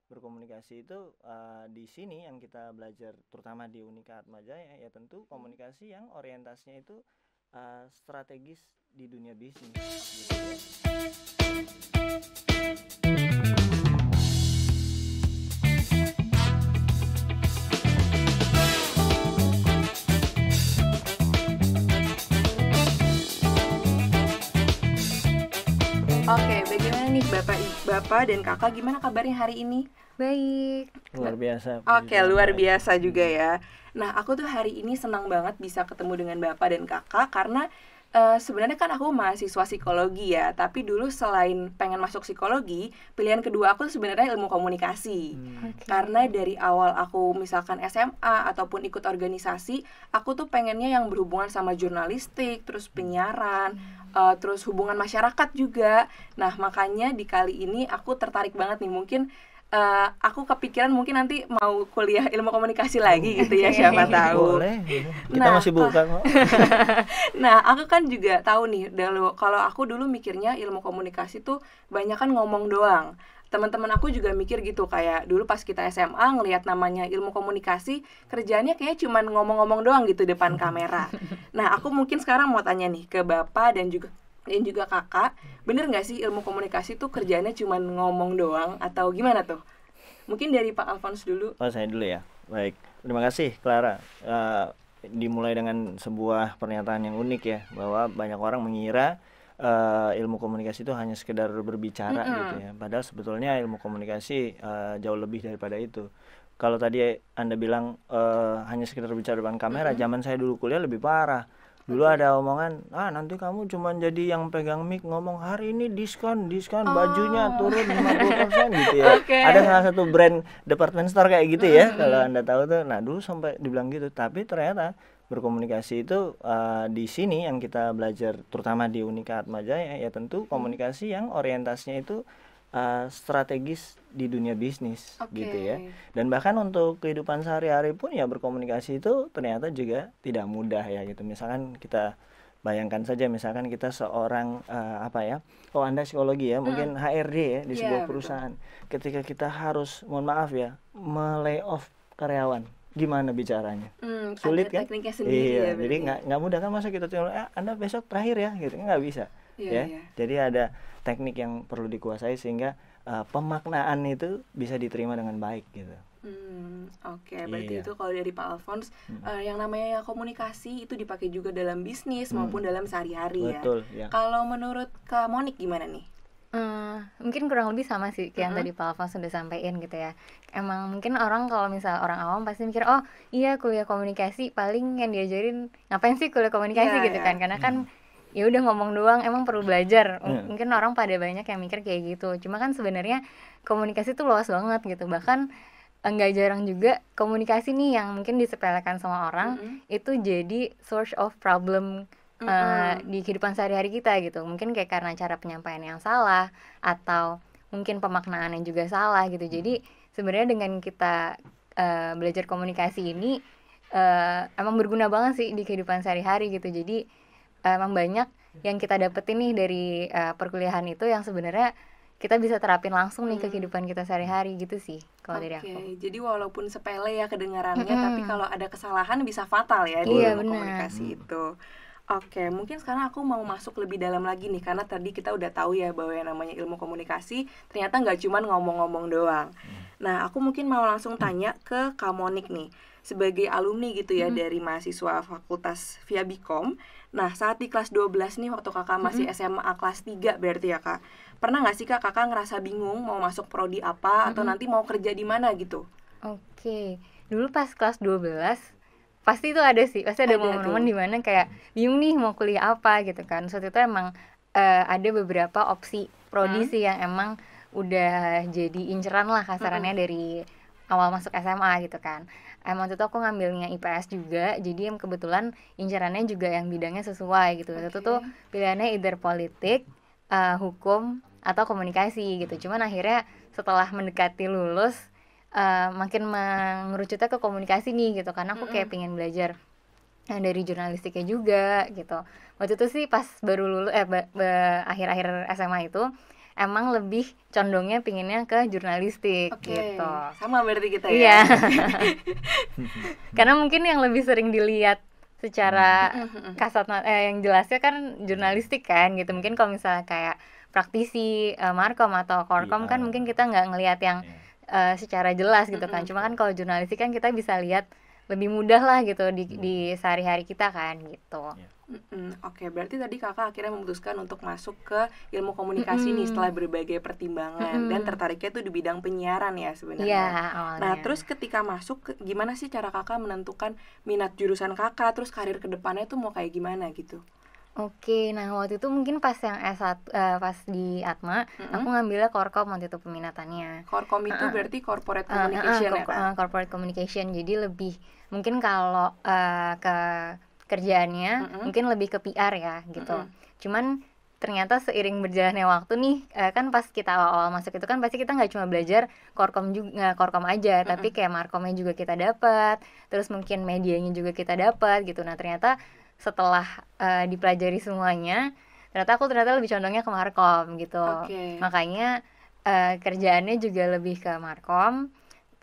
berkomunikasi itu di sini yang kita belajar terutama di Unika Atmajaya ya tentu komunikasi yang orientasinya itu strategis di dunia bisnis gitu. Oke, bagaimana nih Bapak dan Kakak, gimana kabarnya hari ini? Baik. Luar biasa. Oke, luar biasa juga ya. Nah, aku tuh hari ini senang banget bisa ketemu dengan Bapak dan Kakak karena sebenarnya kan aku mahasiswa psikologi ya, tapi dulu selain pengen masuk psikologi, pilihan kedua aku tuh sebenarnya ilmu komunikasi. Karena dari awal aku misalkan SMA ataupun ikut organisasi, aku tuh pengennya yang berhubungan sama jurnalistik, terus penyiaran, terus hubungan masyarakat juga. Nah, makanya di kali ini aku tertarik banget nih, mungkin aku kepikiran mungkin nanti mau kuliah ilmu komunikasi lagi gitu ya, siapa tahu. Boleh, kita masih buka kok. Nah, aku kan juga tahu nih, kalau aku dulu mikirnya ilmu komunikasi tuh kebanyakan ngomong doang. Teman-teman aku juga mikir gitu, kayak dulu pas kita SMA ngelihat namanya ilmu komunikasi, kerjaannya kayaknya cuman ngomong-ngomong doang gitu depan kamera. Nah, aku mungkin sekarang mau tanya nih ke Bapak dan juga Kakak, bener nggak sih ilmu komunikasi tuh kerjaannya cuman ngomong doang atau gimana tuh? Mungkin dari Pak Alphonse dulu. Saya dulu ya. Baik, terima kasih Clara. Dimulai dengan sebuah pernyataan yang unik ya, bahwa banyak orang mengira ilmu komunikasi itu hanya sekedar berbicara gitu ya. Padahal sebetulnya ilmu komunikasi jauh lebih daripada itu. Kalau tadi Anda bilang hanya sekedar bicara depan kamera, zaman saya dulu kuliah lebih parah. Dulu ada omongan, nanti kamu cuma jadi yang pegang mic ngomong hari ini diskon bajunya turun 50% gitu ya. Ada salah satu brand department store kayak gitu ya, kalau Anda tahu tuh. Nah, dulu sampai dibilang gitu, tapi ternyata berkomunikasi itu di sini yang kita belajar terutama di Unika Atmajaya ya tentu komunikasi yang orientasinya itu strategis di dunia bisnis gitu ya. Dan bahkan untuk kehidupan sehari-hari pun ya berkomunikasi itu ternyata juga tidak mudah ya gitu. Misalkan kita bayangkan saja, misalkan kita seorang Anda psikologi ya, mungkin HRD ya di sebuah perusahaan. Ketika kita harus, mohon maaf ya, melay off karyawan, gimana bicaranya? Sulit kan? Tekniknya sendiri ya. Jadi nggak mudah kan, masa kita tinggal Anda besok terakhir ya gitu, nggak bisa. Jadi ada teknik yang perlu dikuasai sehingga pemaknaan itu bisa diterima dengan baik gitu. Berarti itu kalau dari Pak Alphonse, yang namanya komunikasi itu dipakai juga dalam bisnis maupun dalam sehari-hari ya. Betul, ya. Kalau menurut Kak Monik gimana nih? Mungkin kurang lebih sama sih kayak yang tadi Pak Alphonse sudah sampaikan gitu ya. Emang mungkin orang kalau misal orang awam pasti mikir, oh iya kuliah komunikasi paling yang diajarin ngapain sih kuliah komunikasi gitu kan, karena kan ya udah ngomong doang, emang perlu belajar. Mungkin orang pada banyak yang mikir kayak gitu. Cuma kan sebenarnya komunikasi tuh luas banget gitu. Bahkan nggak jarang juga komunikasi nih yang mungkin disepelekan sama orang itu jadi source of problem di kehidupan sehari-hari kita gitu. Mungkin kayak karena cara penyampaian yang salah atau mungkin pemaknaan yang juga salah gitu. Jadi sebenarnya dengan kita belajar komunikasi ini emang berguna banget sih di kehidupan sehari-hari gitu. Jadi emang banyak yang kita dapetin nih dari perkuliahan itu yang sebenarnya kita bisa terapin langsung nih ke kehidupan kita sehari-hari gitu sih kalau dari aku. Jadi walaupun sepele ya kedengarannya, tapi kalau ada kesalahan bisa fatal ya di komunikasi itu. Mungkin sekarang aku mau masuk lebih dalam lagi nih, karena tadi kita udah tahu ya bahwa yang namanya ilmu komunikasi ternyata nggak cuma ngomong-ngomong doang. Nah, aku mungkin mau langsung tanya ke Kak Monik nih, sebagai alumni gitu ya dari mahasiswa Fakultas Viabikom. Nah, saat di kelas 12 nih, waktu kakak masih SMA kelas 3 berarti ya kak, pernah gak sih kakak ngerasa bingung mau masuk prodi apa atau nanti mau kerja di mana gitu? Dulu pas kelas 12 pasti itu ada sih, pasti ada momen-momen dimana kayak bingung nih mau kuliah apa gitu kan. Saat itu emang ada beberapa opsi prodi sih yang emang udah jadi inceran lah kasarannya dari awal masuk SMA gitu kan. Waktu itu aku ngambilnya IPS juga, jadi kebetulan incerannya juga yang bidangnya sesuai gitu. Itu tuh pilihannya either politik, hukum, atau komunikasi gitu. Cuman akhirnya setelah mendekati lulus makin mengerucutnya ke komunikasi nih gitu, karena aku kayak pengen belajar dari jurnalistiknya juga gitu. Waktu itu sih pas baru lulus akhir-akhir SMA itu emang lebih condongnya pinginnya ke jurnalistik gitu. Sama berarti kita Iya. ya. Karena mungkin yang lebih sering dilihat secara kasat yang jelasnya kan jurnalistik kan gitu. Mungkin kalau misalnya kayak praktisi markom atau korkom kan mungkin kita nggak ngelihat yang secara jelas gitu kan. Cuma kan kalau jurnalistik kan kita bisa lihat lebih mudah lah gitu di sehari-hari kita kan gitu. Oke, berarti tadi kakak akhirnya memutuskan untuk masuk ke ilmu komunikasi nih setelah berbagai pertimbangan dan tertariknya tuh di bidang penyiaran ya sebenarnya. Iya, Nah, terus ketika masuk, gimana sih cara kakak menentukan minat jurusan kakak, terus karir kedepannya tuh mau kayak gimana gitu? Oke, nah waktu itu mungkin pas yang S1 pas di Atma, aku ngambilnya Korkom waktu itu peminatannya. Korkom itu berarti corporate communication ya kan? Corporate communication, jadi lebih mungkin kalau ke kerjaannya mungkin lebih ke PR ya gitu. Cuman ternyata seiring berjalannya waktu nih kan pas kita awal-awal masuk itu kan pasti kita nggak cuma belajar korkom juga korkom aja, tapi kayak markomnya juga kita dapat, terus mungkin medianya juga kita dapat gitu. Nah ternyata setelah dipelajari semuanya, ternyata lebih condongnya ke markom gitu. Makanya kerjaannya juga lebih ke markom.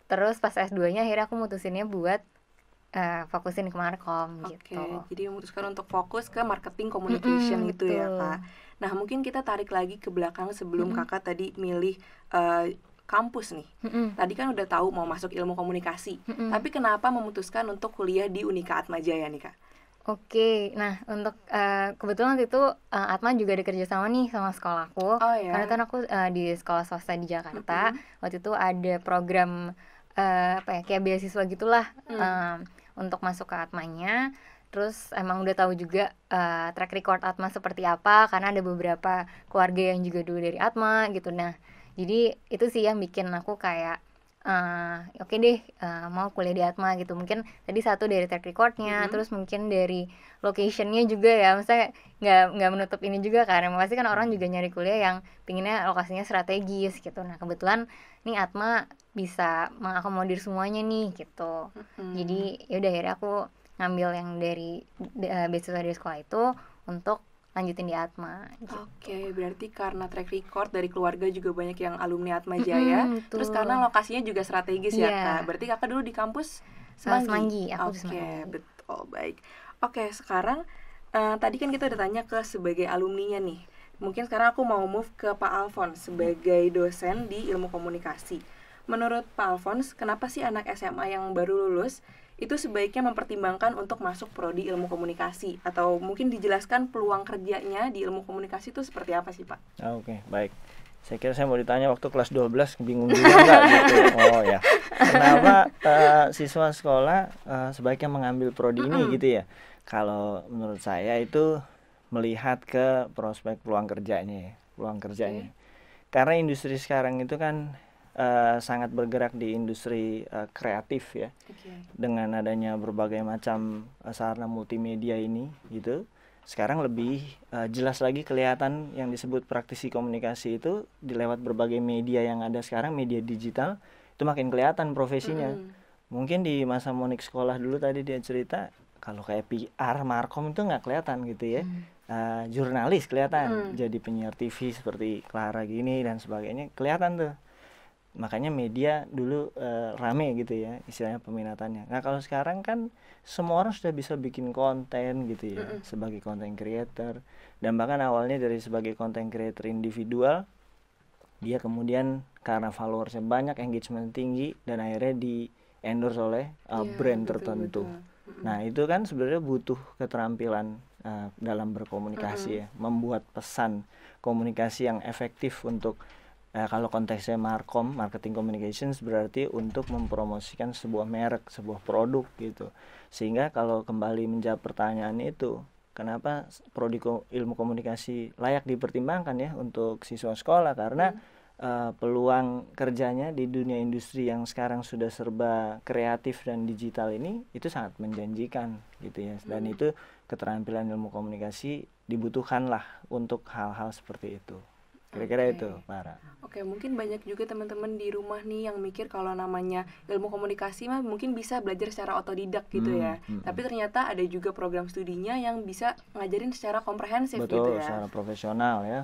Terus pas S2-nya akhirnya aku mutusinnya buat fokusin ke markom gitu. Jadi memutuskan untuk fokus ke marketing communication gitu ya Kak. Nah mungkin kita tarik lagi ke belakang sebelum kakak tadi milih kampus nih. Tadi kan udah tahu mau masuk ilmu komunikasi. Tapi kenapa memutuskan untuk kuliah di Unika Atmajaya nih Kak? Oke, nah untuk kebetulan waktu itu Atma juga ada kerjasama nih sama sekolahku. Karena kan aku di sekolah swasta di Jakarta. Waktu itu ada program kayak beasiswa gitulah untuk masuk ke Atmanya. Terus emang udah tahu juga track record Atma seperti apa, karena ada beberapa keluarga yang juga dulu dari Atma gitu. Nah jadi itu sih yang bikin aku kayak oke deh mau kuliah di Atma gitu. Mungkin tadi satu dari track recordnya, terus mungkin dari locationnya juga ya, maksudnya nggak menutup ini juga karena pasti kan orang juga nyari kuliah yang pinginnya lokasinya strategis gitu. Nah kebetulan nih Atma bisa mengakomodir semuanya nih gitu. Jadi yaudah akhirnya aku ngambil yang dari beasiswa dari sekolah itu untuk lanjutin di Atma gitu. Oke, berarti karena track record dari keluarga juga banyak yang alumni Atmajaya, terus karena lokasinya juga strategis ya Kak. Berarti kakak dulu di kampus Semanggi. Betul, baik. Oke, sekarang tadi kan kita udah tanya ke sebagai alumninya nih. Mungkin sekarang aku mau move ke Pak Alphonse sebagai dosen di ilmu komunikasi. Menurut Pak Alphonse, kenapa sih anak SMA yang baru lulus itu sebaiknya mempertimbangkan untuk masuk prodi ilmu komunikasi? Atau mungkin dijelaskan peluang kerjanya di ilmu komunikasi itu seperti apa sih Pak? Oke, baik. Saya kira saya mau ditanya waktu kelas 12 bingung juga nggak gitu. Oh ya, kenapa siswa sekolah sebaiknya mengambil prodi ini gitu ya? Kalau menurut saya itu melihat ke prospek peluang kerjanya. Karena industri sekarang itu kan sangat bergerak di industri kreatif ya. Dengan adanya berbagai macam sarana multimedia ini gitu. Sekarang lebih jelas lagi kelihatan yang disebut praktisi komunikasi itu dilewat berbagai media yang ada sekarang, media digital, itu makin kelihatan profesinya. Mungkin di masa Monik sekolah dulu tadi dia cerita kalau kayak PR, markom itu nggak kelihatan gitu ya. Jurnalis kelihatan, jadi penyiar TV seperti Clara gini dan sebagainya kelihatan tuh. Makanya media dulu rame gitu ya istilahnya peminatannya. Nah kalau sekarang kan semua orang sudah bisa bikin konten gitu ya, sebagai content creator, dan bahkan awalnya dari sebagai content creator individual, dia kemudian karena followersnya banyak, engagement tinggi, dan akhirnya di endorse oleh brand tertentu. Nah itu kan sebenarnya butuh keterampilan dalam berkomunikasi ya, membuat pesan komunikasi yang efektif untuk kalau konteksnya marketing communications berarti untuk mempromosikan sebuah merek, sebuah produk gitu. Sehingga kalau kembali menjawab pertanyaan itu, kenapa prodi ilmu komunikasi layak dipertimbangkan ya untuk siswa sekolah? Karena peluang kerjanya di dunia industri yang sekarang sudah serba kreatif dan digital ini itu sangat menjanjikan gitu ya. Dan itu keterampilan ilmu komunikasi dibutuhkan lah untuk hal-hal seperti itu. Kira-kira Oke. itu, Para. Oke, mungkin banyak juga teman-teman di rumah nih yang mikir kalau namanya ilmu komunikasi mah mungkin bisa belajar secara otodidak gitu ya. Tapi ternyata ada juga program studinya yang bisa ngajarin secara komprehensif gitu Betul, ya. secara profesional ya.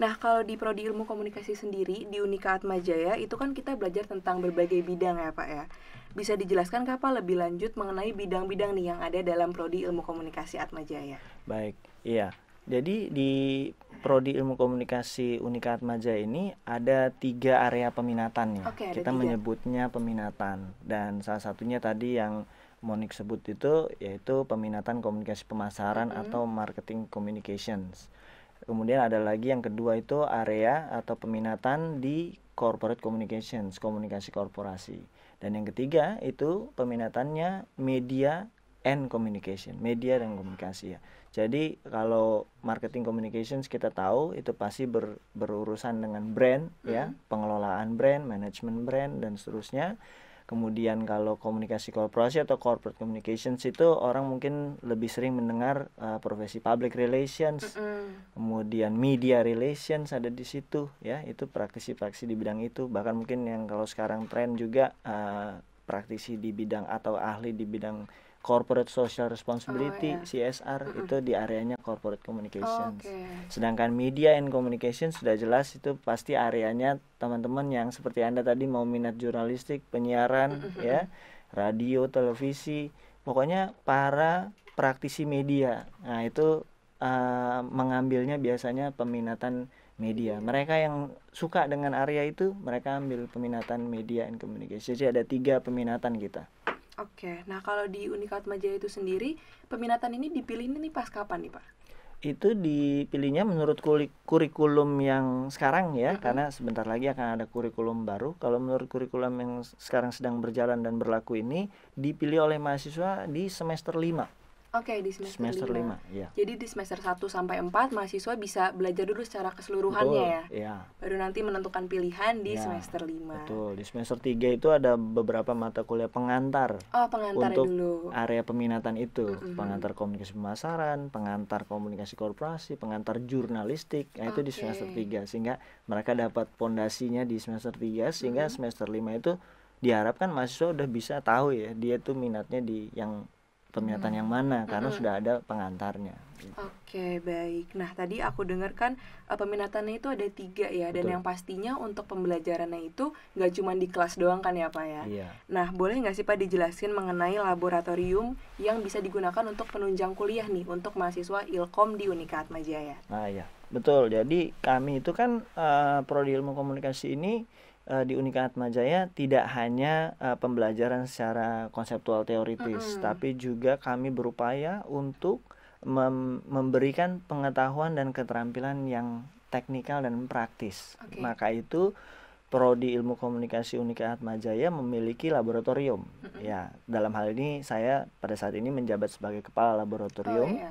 Nah, kalau di Prodi Ilmu Komunikasi sendiri di Unika Atmajaya itu kan kita belajar tentang berbagai bidang ya Pak ya. Bisa dijelaskan Kak Pak lebih lanjut mengenai bidang-bidang nih yang ada dalam Prodi Ilmu Komunikasi Atmajaya? Baik, iya. Jadi di Prodi Ilmu Komunikasi Unika Atmajaya ini ada 3 area peminatannya. Oke, ada Kita 3. menyebutnya peminatan, dan salah satunya tadi yang Monik sebut itu yaitu peminatan komunikasi pemasaran atau marketing communications. Kemudian ada lagi yang kedua itu area atau peminatan di corporate communications, komunikasi korporasi. Dan yang ketiga itu peminatannya media and communication, media dan komunikasi ya. Jadi kalau marketing communications kita tahu itu pasti berurusan dengan brand ya, pengelolaan brand, manajemen brand dan seterusnya. Kemudian kalau komunikasi korporasi atau corporate communications itu orang mungkin lebih sering mendengar profesi public relations, kemudian media relations ada di situ ya, itu praktisi-praktisi di bidang itu. Bahkan mungkin yang kalau sekarang tren juga praktisi di bidang atau ahli di bidang corporate social responsibility CSR itu di areanya corporate communications. Sedangkan media and communication sudah jelas itu pasti areanya teman-teman yang seperti Anda tadi mau minat jurnalistik, penyiaran ya, radio, televisi, pokoknya para praktisi media. Nah, itu mengambilnya biasanya peminatan media. Mereka yang suka dengan area itu mereka ambil peminatan media and communication. Jadi ada 3 peminatan kita. Oke, nah kalau di Unika Atmajaya itu sendiri, peminatan ini dipilih ini pas kapan nih Pak? Itu dipilihnya menurut kurikulum yang sekarang ya, karena sebentar lagi akan ada kurikulum baru. Kalau menurut kurikulum yang sekarang sedang berjalan dan berlaku ini, dipilih oleh mahasiswa di semester 5. Oke, di semester 5. Ya. Jadi di semester 1 sampai 4 mahasiswa bisa belajar dulu secara keseluruhannya ya. Ya. Baru nanti menentukan pilihan di semester 5. Betul. Di semester 3 itu ada beberapa mata kuliah pengantar. Oh, pengantar untuk dulu. Area peminatan itu. Pengantar komunikasi pemasaran, pengantar komunikasi korporasi, pengantar jurnalistik. Nah, itu di semester 3 sehingga mereka dapat pondasinya di semester 3 sehingga semester 5 itu diharapkan mahasiswa udah bisa tahu ya, dia tuh minatnya di yang peminatan yang mana karena sudah ada pengantarnya. Oke, baik. Nah, tadi aku dengarkan peminatannya itu ada 3 ya. Dan yang pastinya untuk pembelajarannya itu nggak cuma di kelas doang kan ya Pak ya. Iya. Nah, boleh nggak sih Pak dijelasin mengenai laboratorium yang bisa digunakan untuk penunjang kuliah nih untuk mahasiswa Ilkom di Unika Atmajaya? Nah ya, betul. Jadi kami itu kan Prodi Ilmu Komunikasi ini di Unika Atmajaya tidak hanya pembelajaran secara konseptual teoritis, tapi juga kami berupaya untuk memberikan pengetahuan dan keterampilan yang teknikal dan praktis. Maka itu Prodi Ilmu Komunikasi Unika Atmajaya memiliki laboratorium. Ya, dalam hal ini saya pada saat ini menjabat sebagai kepala laboratorium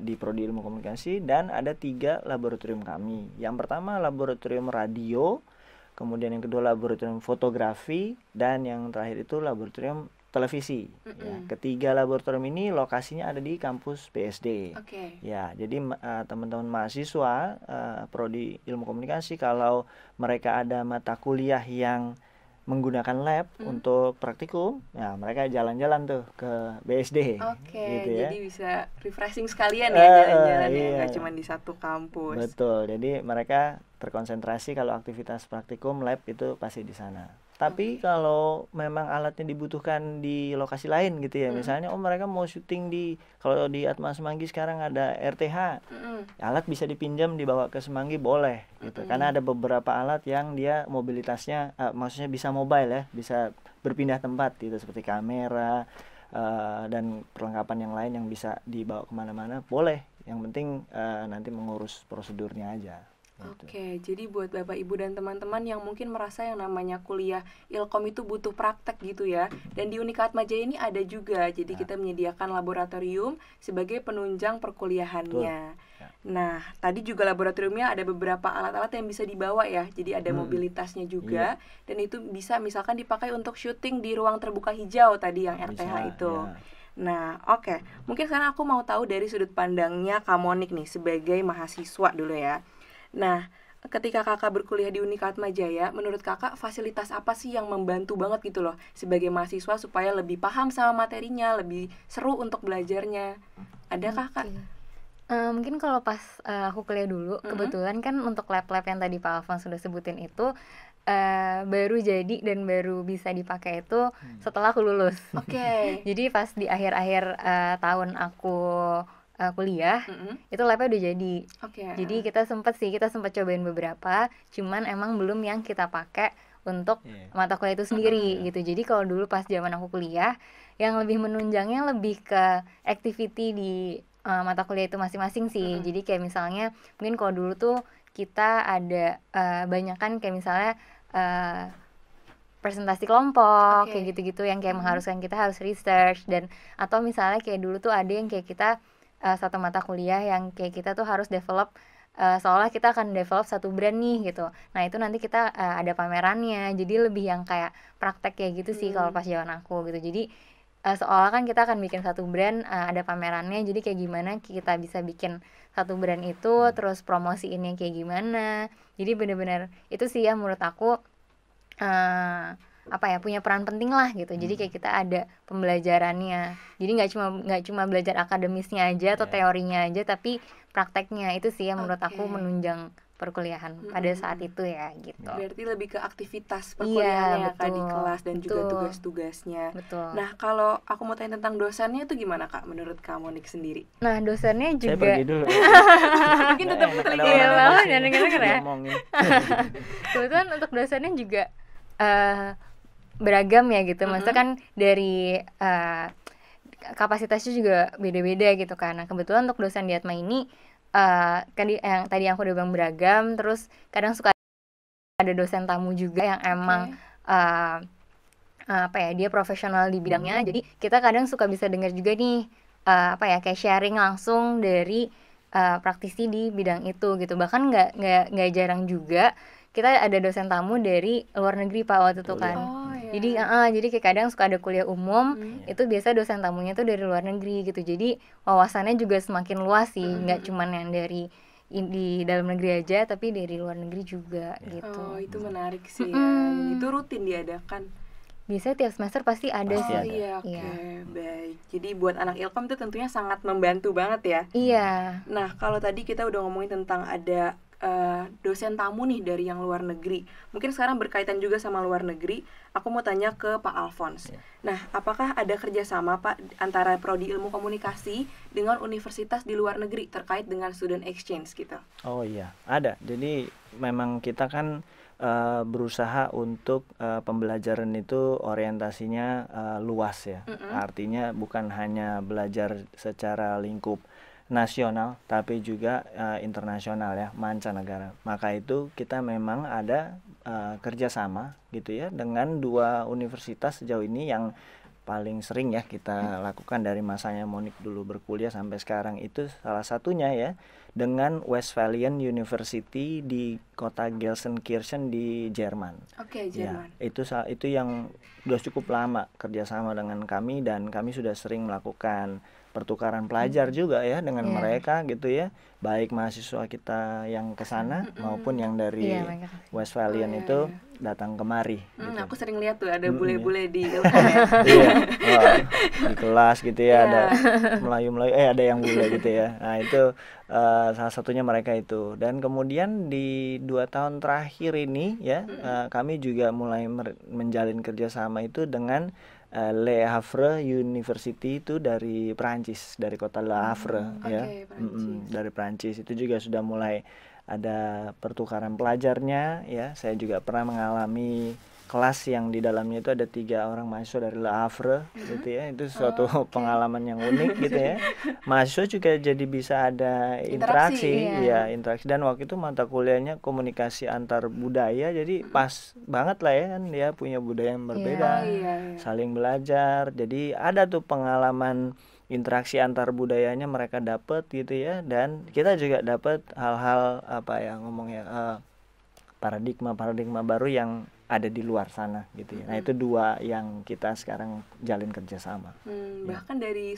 di Prodi Ilmu Komunikasi, dan ada 3 laboratorium kami. Yang pertama laboratorium radio, kemudian yang kedua laboratorium fotografi, dan yang terakhir itu laboratorium televisi. Ya, ketiga laboratorium ini lokasinya ada di kampus BSD. Ya, jadi teman-teman mahasiswa Prodi Ilmu Komunikasi kalau mereka ada mata kuliah yang menggunakan lab untuk praktikum, ya mereka jalan-jalan tuh ke BSD. Gitu ya. Jadi bisa refreshing sekalian ya jalan-jalan ya, nggak cuma di satu kampus. Betul. Jadi mereka terkonsentrasi kalau aktivitas praktikum lab itu pasti di sana. Tapi kalau memang alatnya dibutuhkan di lokasi lain gitu ya, misalnya mereka mau syuting kalau di Atma Semanggi sekarang ada RTH, alat bisa dipinjam dibawa ke Semanggi boleh gitu, karena ada beberapa alat yang dia mobilitasnya maksudnya bisa mobile ya, bisa berpindah tempat gitu, seperti kamera dan perlengkapan yang lain yang bisa dibawa kemana-mana boleh, yang penting nanti mengurus prosedurnya aja. Oke, jadi buat Bapak Ibu dan teman-teman yang mungkin merasa yang namanya kuliah Ilkom itu butuh praktek gitu ya. Dan di Unika Atmajaya ini ada juga. Jadi kita menyediakan laboratorium sebagai penunjang perkuliahannya. Nah, tadi juga laboratoriumnya ada beberapa alat-alat yang bisa dibawa ya. Jadi ada mobilitasnya juga. Dan itu bisa misalkan dipakai untuk syuting di ruang terbuka hijau tadi yang RTH itu. Nah, oke. Mungkin sekarang aku mau tahu dari sudut pandangnya Kak Monik nih sebagai mahasiswa dulu ya. Nah, ketika kakak berkuliah di Unika Atmajaya, menurut kakak fasilitas apa sih yang membantu banget gitu loh sebagai mahasiswa supaya lebih paham sama materinya, lebih seru untuk belajarnya? Adakah kak? Mungkin kalau pas aku kuliah dulu, kebetulan kan untuk lab-lab yang tadi Pak Alfons sudah sebutin itu baru jadi dan baru bisa dipakai itu setelah aku lulus. Oke. Jadi pas di akhir-akhir tahun aku kuliah, itu labnya udah jadi. Oke. Jadi kita sempat cobain beberapa, cuman emang belum yang kita pakai untuk mata kuliah itu sendiri gitu. Jadi kalau dulu pas zaman aku kuliah, yang lebih menunjangnya lebih ke activity di mata kuliah itu masing-masing sih. Jadi kayak misalnya mungkin kalau dulu tuh kita ada banyak kan kayak misalnya presentasi kelompok kayak gitu-gitu yang kayak mengharuskan kita harus research, dan atau misalnya kayak dulu tuh ada yang kayak kita satu mata kuliah yang kayak kita tuh harus develop seolah kita akan develop satu brand nih gitu. Nah itu nanti kita ada pamerannya, jadi lebih yang kayak praktek kayak gitu sih kalau pas zaman aku gitu. Jadi seolah kan kita akan bikin satu brand, ada pamerannya, jadi kayak gimana kita bisa bikin satu brand itu, terus promosiinnya kayak gimana. Jadi benar-benar itu sih ya menurut aku punya peran penting lah gitu. Jadi kayak kita ada pembelajarannya, jadi nggak cuma belajar akademisnya aja atau teorinya aja, tapi prakteknya. Itu sih yang menurut aku menunjang perkuliahan pada saat itu ya gitu. Berarti lebih ke aktivitas perkuliahannya ya kak di kelas dan juga tugas-tugasnya. Betul. Nah kalau aku mau tanya tentang dosennya itu gimana kak menurut Kak Monik sendiri? Nah dosennya juga. Saya pergi dulu. Mungkin tetap telinga dan denger ya. Kebetulan untuk dosennya juga beragam ya gitu. Maksudnya kan dari kapasitasnya juga beda-beda gitu kan. Nah kebetulan untuk dosen di Atma ini yang tadi aku udah bilang beragam, terus kadang suka ada dosen tamu juga yang emang dia profesional di bidangnya. Jadi kita kadang suka bisa dengar juga nih kayak sharing langsung dari praktisi di bidang itu gitu. Bahkan nggak jarang juga kita ada dosen tamu dari luar negeri Pak waktu itu kan. Jadi kayak kadang suka ada kuliah umum, itu biasa dosen tamunya tuh dari luar negeri gitu. Jadi wawasannya juga semakin luas sih, nggak cuman yang dari di dalam negeri aja, tapi dari luar negeri juga gitu. Oh itu menarik sih ya. Itu rutin diadakan? Biasanya tiap semester pasti ada sih. Iya, oke. Baik. Jadi buat anak Ilkom itu tentunya sangat membantu banget ya. Iya. Nah kalau tadi kita udah ngomongin tentang ada dosen tamu nih dari yang luar negeri. Mungkin sekarang berkaitan juga sama luar negeri. Aku mau tanya ke Pak Alfons. Nah, apakah ada kerjasama Pak antara Prodi Ilmu Komunikasi dengan universitas di luar negeri terkait dengan student exchange gitu? Oh iya, ada. Jadi memang kita kan berusaha untuk pembelajaran itu orientasinya luas ya. Artinya bukan hanya belajar secara lingkup nasional tapi juga internasional ya, mancanegara. Maka itu kita memang ada kerjasama gitu ya dengan dua universitas sejauh ini yang paling sering ya kita lakukan dari masanya Monik dulu berkuliah sampai sekarang. Itu salah satunya ya dengan Westphalian University di kota Gelsenkirchen di Jerman. Oke, Jerman. Ya, itu yang sudah cukup lama kerjasama dengan kami, dan kami sudah sering melakukan pertukaran pelajar juga ya dengan mereka gitu ya, baik mahasiswa kita yang ke sana maupun yang dari Westphalian itu datang kemari gitu. Aku sering lihat tuh ada bule-bule di di kelas gitu ya, ada Melayu-Melayu ada yang bule gitu ya. Nah itu salah satunya mereka itu. Dan kemudian di 2 tahun terakhir ini ya kami juga mulai menjalin kerjasama itu dengan Le Havre University itu dari Prancis, dari kota Le Havre ya. Dari Prancis itu juga sudah mulai ada pertukaran pelajarnya ya. Saya juga pernah mengalami kelas yang di dalamnya itu ada 3 orang mahasiswa dari Le Havre gitu ya. Itu suatu pengalaman yang unik gitu ya. Mahasiswa juga jadi bisa ada interaksi interaksi. Dan waktu itu mata kuliahnya komunikasi antar budaya, jadi pas banget lah ya, kan dia punya budaya yang berbeda, saling belajar. Jadi ada tuh pengalaman interaksi antar budayanya mereka dapat gitu ya, dan kita juga dapat hal-hal paradigma baru yang ada di luar sana gitu ya. Nah itu dua yang kita sekarang jalin kerjasama. Bahkan dari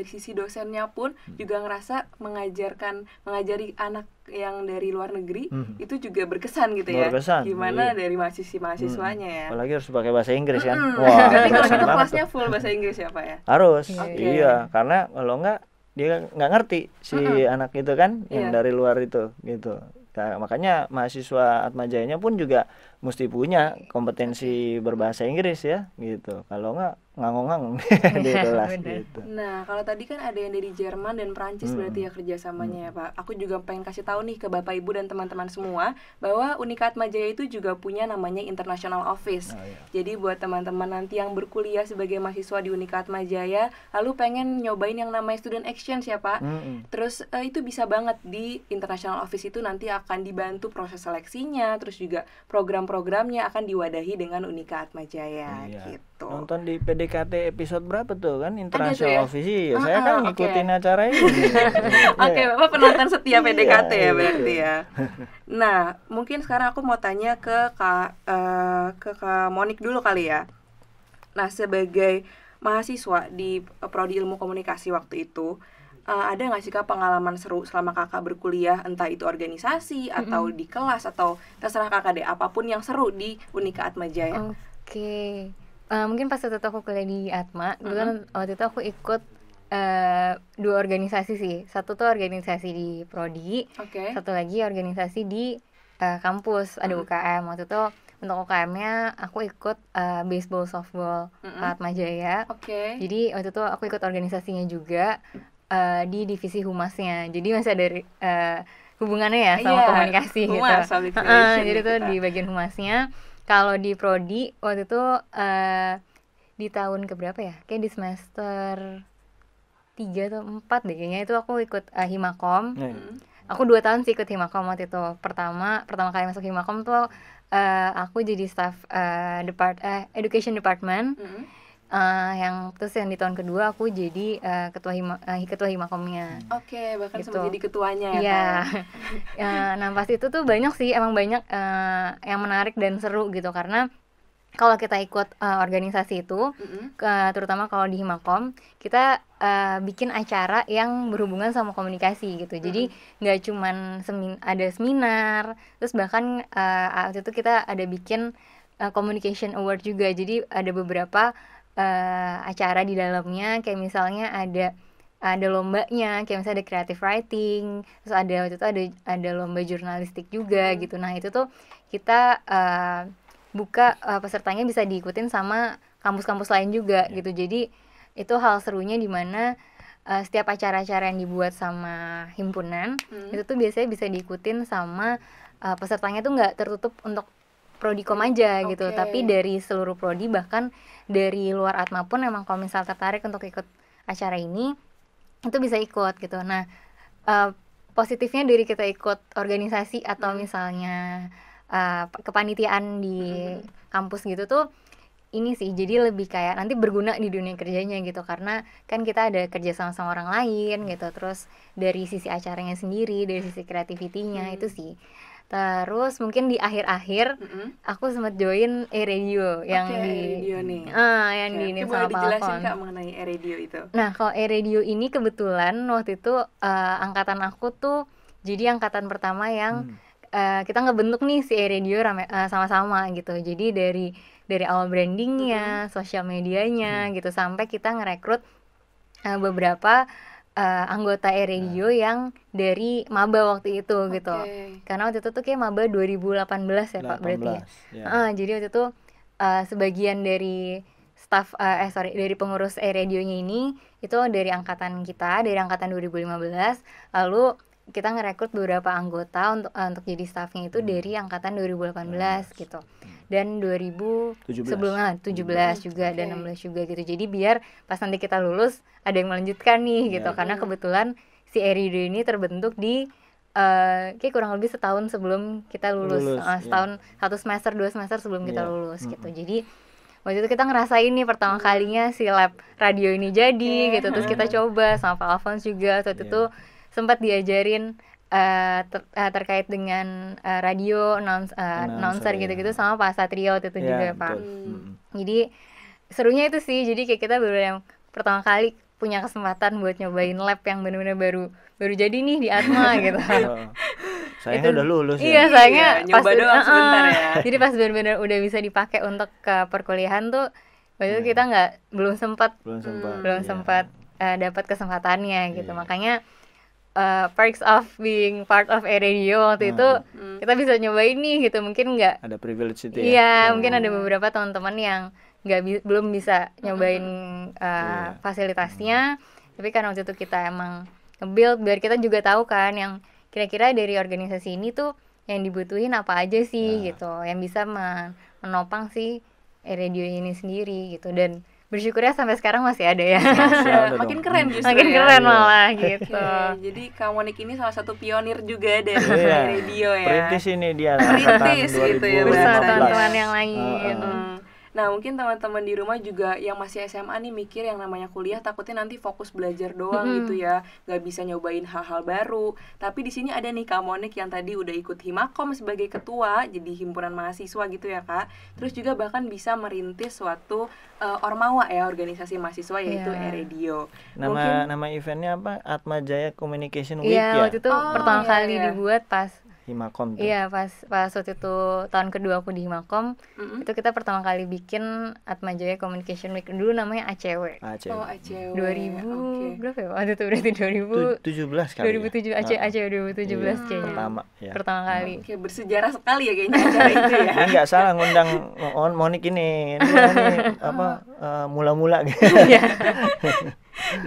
sisi dosennya pun juga ngerasa mengajari anak yang dari luar negeri itu juga berkesan gitu ya. Berkesan, Gimana dari mahasiswanya ya. Apalagi harus pakai bahasa Inggris kan. Wah, berarti kalau berkesan gitu banget kelasnya tuh. full bahasa Inggris ya Pak ya. Harus, Oke. iya, karena kalau enggak dia nggak ngerti si anak itu kan yang dari luar itu gitu. Nah, makanya mahasiswa Atmajayanya pun juga mesti punya kompetensi berbahasa Inggris ya gitu. Kalau enggak ngangong-ngangong di kelas Bener. gitu. Nah, kalau tadi kan ada yang dari Jerman dan Prancis berarti ya kerjasamanya ya Pak. Aku juga pengen kasih tahu nih ke Bapak Ibu dan teman-teman semua bahwa Unika Atmajaya itu juga punya namanya International Office. Oh, iya. Jadi buat teman-teman nanti yang berkuliah sebagai mahasiswa di Unika Atmajaya, lalu pengen nyobain yang namanya Student Exchange ya Pak. Terus itu bisa banget di International Office itu nanti akan dibantu proses seleksinya, terus juga program-programnya akan diwadahi dengan Unika Atmajaya Iya. gitu. Nonton di PDKT episode berapa tuh kan tuh International ya? Office ya. Saya kan Oke. ngikutin acara ini. Oke, Bapak penonton setia PDKT Iya, ya berarti ya. Nah, mungkin sekarang aku mau tanya ke Kak Monik dulu kali ya. Nah, sebagai mahasiswa di Prodi Ilmu Komunikasi waktu itu, ada nggak sih Kak pengalaman seru selama Kakak berkuliah, entah itu organisasi atau di kelas atau terserah Kakak deh, apapun yang seru di Unika Atmajaya. Oke. Mungkin pas waktu itu aku kuliah di Atma, dulu kan waktu itu aku ikut 2 organisasi sih. Satu tuh organisasi di Prodi, Oke. satu lagi organisasi di kampus, ada UKM. Waktu itu untuk UKM-nya aku ikut baseball softball Atmajaya. Oke. Jadi waktu itu aku ikut organisasinya juga di divisi humasnya. Jadi masih ada hubungannya ya sama Iya, komunikasi humas, gitu. public relation Jadi tuh kita. di bagian humasnya. Kalau di Prodi waktu itu di tahun keberapa ya? Kayak di semester 3 atau 4 deh kayaknya itu aku ikut Himakom. Aku 2 tahun sih ikut Himakom waktu itu. Pertama kali masuk Himakom tuh aku jadi staff education department. Yang terus yang di tahun kedua aku jadi ketua Himakomnya. Oke, bahkan Gitu. sempat jadi ketuanya ya. Iya. Pak. Nah pas itu tuh banyak sih, emang banyak yang menarik dan seru gitu, karena kalau kita ikut organisasi itu, terutama kalau di Himakom, kita bikin acara yang berhubungan sama komunikasi gitu. Jadi nggak cuman ada seminar, terus bahkan waktu itu kita ada bikin communication award juga. Jadi ada beberapa acara di dalamnya, kayak misalnya ada lombanya, kayak misalnya ada creative writing, terus waktu itu ada lomba jurnalistik juga gitu. Nah itu tuh kita buka pesertanya bisa diikutin sama kampus-kampus lain juga gitu. Jadi itu hal serunya di mana setiap acara-acara yang dibuat sama himpunan itu tuh biasanya bisa diikutin sama pesertanya tuh nggak tertutup untuk Prodikom aja gitu, tapi dari seluruh prodi, bahkan dari luar Atma pun emang kalau misal tertarik untuk ikut acara ini itu bisa ikut gitu. Nah positifnya dari kita ikut organisasi atau misalnya kepanitiaan di kampus gitu tuh ini sih, jadi lebih kayak nanti berguna di dunia kerjanya gitu, karena kan kita ada kerja sama orang lain gitu. Terus dari sisi acaranya sendiri, dari sisi kreativitinya itu sih. Terus mungkin di akhir-akhir aku sempat join E-Radio yang di E-Radio nih. yang di ini sama Boleh dijelasin Palfon. Kak mengenai E-Radio itu? Nah kalau E-Radio ini kebetulan waktu itu angkatan aku tuh jadi angkatan pertama yang kita ngebentuk nih si E-Radio sama-sama gitu. Jadi dari awal brandingnya, sosial medianya gitu, sampai kita ngerekrut beberapa anggota E-Radio yang dari maba waktu itu gitu. Karena waktu itu tuh kayak maba 2018 ya Pak berarti ya. Jadi waktu itu sebagian dari staff dari pengurus E-radionya ini itu dari angkatan kita, dari angkatan 2015. Lalu kita ngerekrut beberapa anggota untuk jadi staffnya itu dari angkatan 2018 gitu. Dan 2017 juga dan 16 juga gitu. Jadi biar pas nanti kita lulus ada yang melanjutkan nih gitu. Karena kebetulan si E-Radio ini terbentuk di kayak kurang lebih setahun sebelum kita lulus. Setahun, 1 semester 2 semester sebelum kita lulus gitu. Jadi waktu itu kita ngerasain nih pertama kalinya si lab radio ini jadi gitu. Terus kita coba sama Pak Alphonse juga waktu itu sempat diajarin terkait dengan radio announcer ya. gitu-gitu sama Pak Satrio itu Ya, juga Pak. betul. Jadi serunya itu sih, jadi kayak kita baru yang pertama kali punya kesempatan buat nyobain lab yang benar-benar baru jadi nih di Atma gitu. Oh. Sayangnya udah lulus Iya, ya. sayangnya Iya, nyoba doang sebentar ya. Jadi pas benar-benar udah bisa dipakai untuk ke perkuliahan tuh waktu itu kita belum sempat Iya. dapat kesempatannya gitu. Iya. Makanya perks of being part of a radio waktu itu kita bisa nyobain nih gitu. Mungkin nggak Ada privilege itu ya. iya, mungkin ada beberapa teman-teman yang belum bisa nyobain fasilitasnya, tapi kan waktu itu kita emang nge-build biar kita juga tahu kan yang kira-kira dari organisasi ini tuh yang dibutuhin apa aja sih gitu, yang bisa menopang si radio ini sendiri gitu. Dan bersyukurnya sampai sekarang masih ada ya. Makin keren justru Makin ya. keren malah gitu. Oke, jadi Kak Monik ini salah satu pionir juga dari Iya. radio ya. Perintis ini dia Perintis gitu ya, Bersama bahasanya. teman-teman yang lain. Nah, mungkin teman-teman di rumah juga yang masih SMA nih mikir yang namanya kuliah takutnya nanti fokus belajar doang gitu ya, nggak bisa nyobain hal-hal baru. Tapi di sini ada nih Kak Monik yang tadi udah ikut Himakom sebagai ketua, jadi himpunan mahasiswa gitu ya Kak. Terus juga bahkan bisa merintis suatu Ormawa ya, organisasi mahasiswa yaitu E-Radio. Nama eventnya apa? Atma Jaya Communication Week Iya, ya. waktu itu pertama kali dibuat pas Himakom tuh. Iya, pas waktu itu tahun kedua aku di Himakom, itu kita pertama kali bikin Atma Jaya Communication Week, dulu namanya ACW. Oh, ACW. 2000 berapa ya? Waktu itu berarti 17 kali. 2007 ACW 2017 kayaknya. Pertama ya. Pertama kali. Oke, bersejarah sekali ya kayaknya acara itu ya. Ini nggak salah ngundang Monik ini. Dia nih apa mula-mula gitu.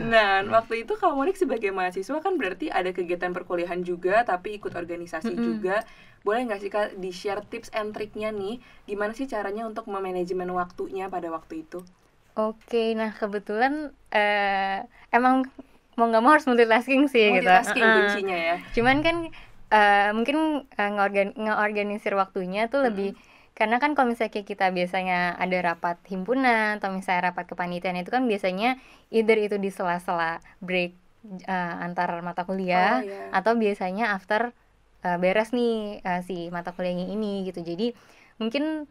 Nah, waktu itu Kak Monik sebagai mahasiswa kan berarti ada kegiatan perkuliahan juga, tapi ikut organisasi juga. Boleh nggak sih Kak di-share tips and triknya nih, gimana sih caranya untuk memanajemen waktunya pada waktu itu? Oke, nah kebetulan emang mau nggak mau harus multitasking sih gitu. Multitasking kuncinya ya. Cuman kan mungkin ngeorganisir waktunya tuh lebih, karena kan kalau misalnya kayak kita biasanya ada rapat himpunan atau misalnya rapat kepanitiaan, itu kan biasanya either itu di sela-sela break antar mata kuliah atau biasanya after beres nih si mata kuliahnya ini gitu. Jadi mungkin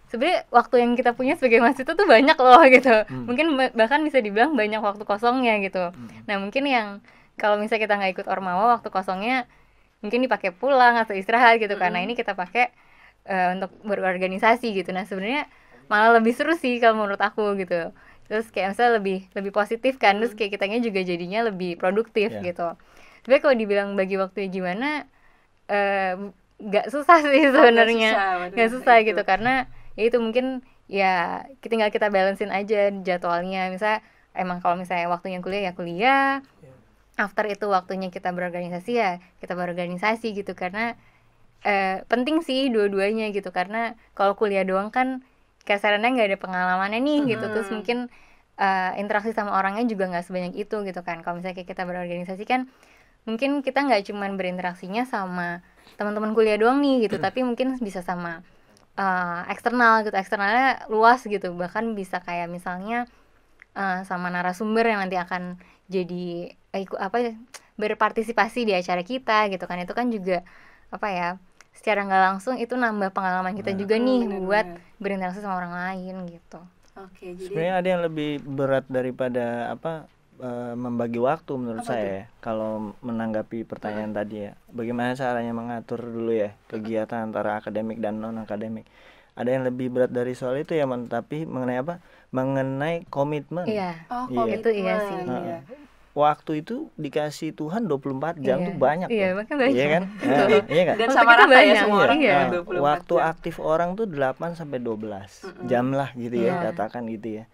sebenarnya waktu yang kita punya sebagai mahasiswa tuh banyak loh gitu. Mungkin bahkan bisa dibilang banyak waktu kosongnya gitu. Nah, mungkin yang kalau misalnya kita nggak ikut Ormawa, waktu kosongnya mungkin dipakai pulang atau istirahat gitu. Karena ini kita pakai untuk berorganisasi gitu. Nah, sebenarnya malah lebih seru sih kalau menurut aku gitu. Terus kayak misalnya lebih positif kan, terus kayak kitanya juga jadinya lebih produktif gitu. Tapi kalau dibilang bagi waktunya gimana, nggak susah sih sebenarnya. Nggak susah gitu, karena ya itu mungkin ya tinggal kita balancein aja jadwalnya. Misalnya emang kalau misalnya waktunya kuliah ya kuliah, after itu waktunya kita berorganisasi ya kita berorganisasi gitu. Karena penting sih dua-duanya gitu, karena kalau kuliah doang kan kasarannya nggak ada pengalamannya nih gitu. Terus mungkin interaksi sama orangnya juga nggak sebanyak itu gitu kan. Kalau misalnya kita berorganisasi kan mungkin kita nggak cuman berinteraksinya sama teman-teman kuliah doang nih gitu, tapi mungkin bisa sama eksternal gitu. Eksternalnya luas gitu, bahkan bisa kayak misalnya sama narasumber yang nanti akan jadi berpartisipasi di acara kita gitu kan. Itu kan juga apa ya, secara nggak langsung itu nambah pengalaman kita juga nih buat berinteraksi sama orang lain gitu. Oke, jadi sebenarnya ada yang lebih berat daripada membagi waktu menurut saya ya. Kalau menanggapi pertanyaan tadi ya, bagaimana caranya mengatur dulu ya kegiatan antara akademik dan non akademik. Ada yang lebih berat dari soal itu ya, tapi mengenai mengenai komitmen. Iya. Itu iya sih. Waktu itu dikasih Tuhan 24 jam tuh banyak. Iya, bahkan banyak. Iya kan? Iya kan? Dan sama rata ya semua orang iya. 24 Waktu jam. aktif orang tuh 8 sampai 12 jam lah gitu ya, katakan gitu ya.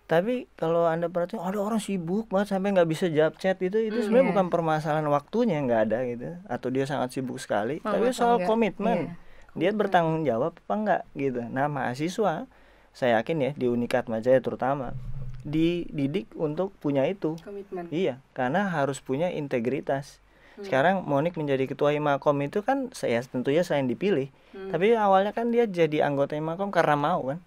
Tapi kalau Anda perhatiin ada orang sibuk banget sampai nggak bisa jawab chat itu sebenarnya bukan permasalahan waktunya nggak ada gitu, atau dia sangat sibuk sekali, tapi soal komitmen. Dia bertanggung jawab apa enggak gitu. Nah, mahasiswa saya yakin ya di Unikat Majaya terutama dididik untuk punya itu komitmen. Iya, karena harus punya integritas. Sekarang Monik menjadi ketua Himakom itu kan tentunya saya yang dipilih, tapi awalnya kan dia jadi anggota Himakom karena mau kan,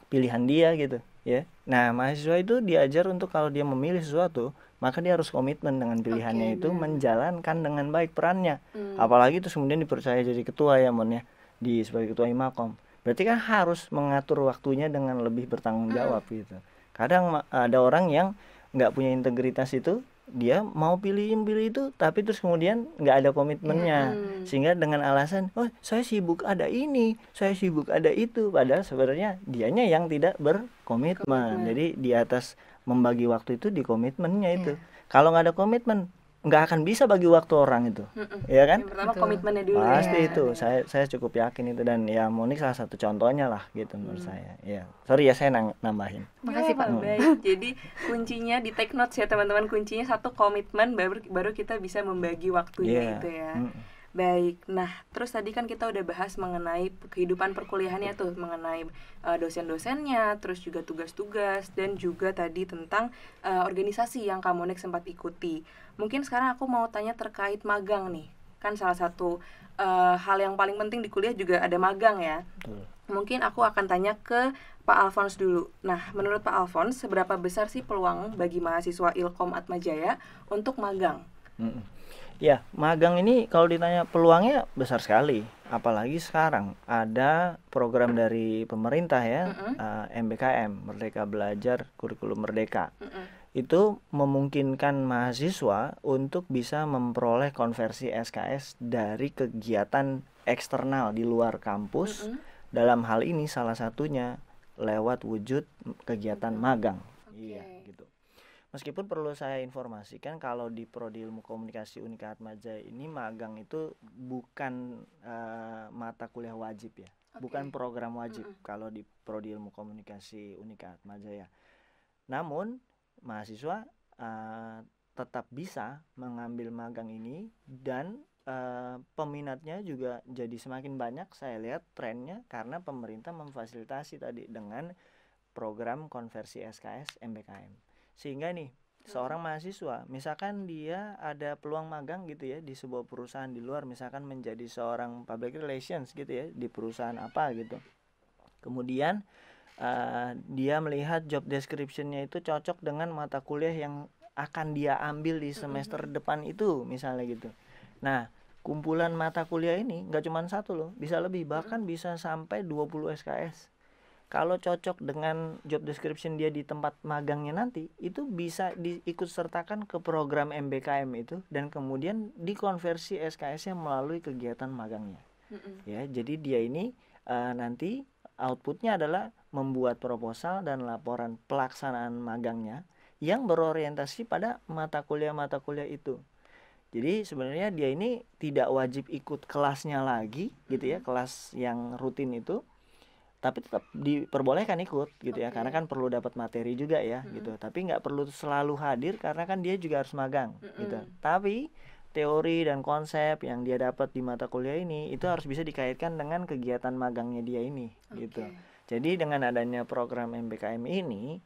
pilihan dia gitu. ya. Nah, mahasiswa itu diajar untuk kalau dia memilih sesuatu, maka dia harus komitmen dengan pilihannya itu, benar. menjalankan dengan baik perannya. Hmm. Apalagi terus kemudian dipercaya jadi ketua ya, Mon ya, sebagai ketua Himakom. Berarti kan harus mengatur waktunya dengan lebih bertanggung jawab gitu. Kadang ada orang yang nggak punya integritas itu, dia mau pilih itu, tapi terus kemudian nggak ada komitmennya, sehingga dengan alasan, oh saya sibuk ada ini, saya sibuk ada itu, padahal sebenarnya dianya yang tidak berkomitmen. Jadi di atas membagi waktu itu di komitmennya itu. Kalau nggak ada komitmen, nggak akan bisa bagi waktu orang itu, ya kan? Yang pertama Betul. komitmennya dulu Pasti ya. itu, saya cukup yakin itu, dan ya Monik salah satu contohnya lah gitu menurut saya. Ya, sorry ya saya nambahin. Makasih, Pak. Baik. Jadi kuncinya di take notes ya teman-teman, kuncinya satu komitmen, baru kita bisa membagi waktunya Iya. itu ya. Baik, nah terus tadi kan kita udah bahas mengenai kehidupan perkuliahannya tuh, mengenai dosen-dosennya, terus juga tugas-tugas, dan juga tadi tentang organisasi yang Kak Monik sempat ikuti. Mungkin sekarang aku mau tanya terkait magang nih, kan salah satu hal yang paling penting di kuliah juga ada magang ya. Betul. Mungkin aku akan tanya ke Pak Alphonse dulu. Nah, menurut Pak Alphonse, seberapa besar sih peluang bagi mahasiswa Ilkom Atmajaya untuk magang? Ya, magang ini kalau ditanya peluangnya besar sekali. Apalagi sekarang ada program dari pemerintah ya, MBKM, Merdeka Belajar Kurikulum Merdeka. Itu memungkinkan mahasiswa untuk bisa memperoleh konversi SKS dari kegiatan eksternal di luar kampus. Dalam hal ini salah satunya lewat wujud kegiatan magang. Iya, gitu. Meskipun perlu saya informasikan kalau di Prodi Ilmu Komunikasi Unika Atmajaya ini magang itu bukan mata kuliah wajib ya, bukan program wajib kalau di Prodi Ilmu Komunikasi Unika Atmajaya. Namun mahasiswa tetap bisa mengambil magang ini, dan peminatnya juga jadi semakin banyak. Saya lihat trennya karena pemerintah memfasilitasi tadi dengan program konversi SKS MBKM, sehingga nih seorang mahasiswa misalkan dia ada peluang magang gitu ya di sebuah perusahaan di luar, misalkan menjadi seorang public relations gitu ya di perusahaan apa gitu, kemudian dia melihat job description-nya itu cocok dengan mata kuliah yang akan dia ambil di semester depan itu misalnya gitu. Nah, kumpulan mata kuliah ini nggak cuma satu loh, bisa lebih, bahkan bisa sampai 20 SKS. Kalau cocok dengan job description dia di tempat magangnya nanti, itu bisa diikut sertakan ke program MBKM itu, dan kemudian dikonversi SKS-nya melalui kegiatan magangnya. Ya, jadi dia ini nanti outputnya adalah membuat proposal dan laporan pelaksanaan magangnya yang berorientasi pada mata kuliah itu. Jadi sebenarnya dia ini tidak wajib ikut kelasnya lagi gitu ya, kelas yang rutin itu, tapi tetap diperbolehkan ikut gitu ya, karena kan perlu dapat materi juga ya gitu. Tapi nggak perlu selalu hadir karena kan dia juga harus magang gitu. Tapi teori dan konsep yang dia dapat di mata kuliah ini itu harus bisa dikaitkan dengan kegiatan magangnya dia ini gitu. Jadi dengan adanya program MBKM ini,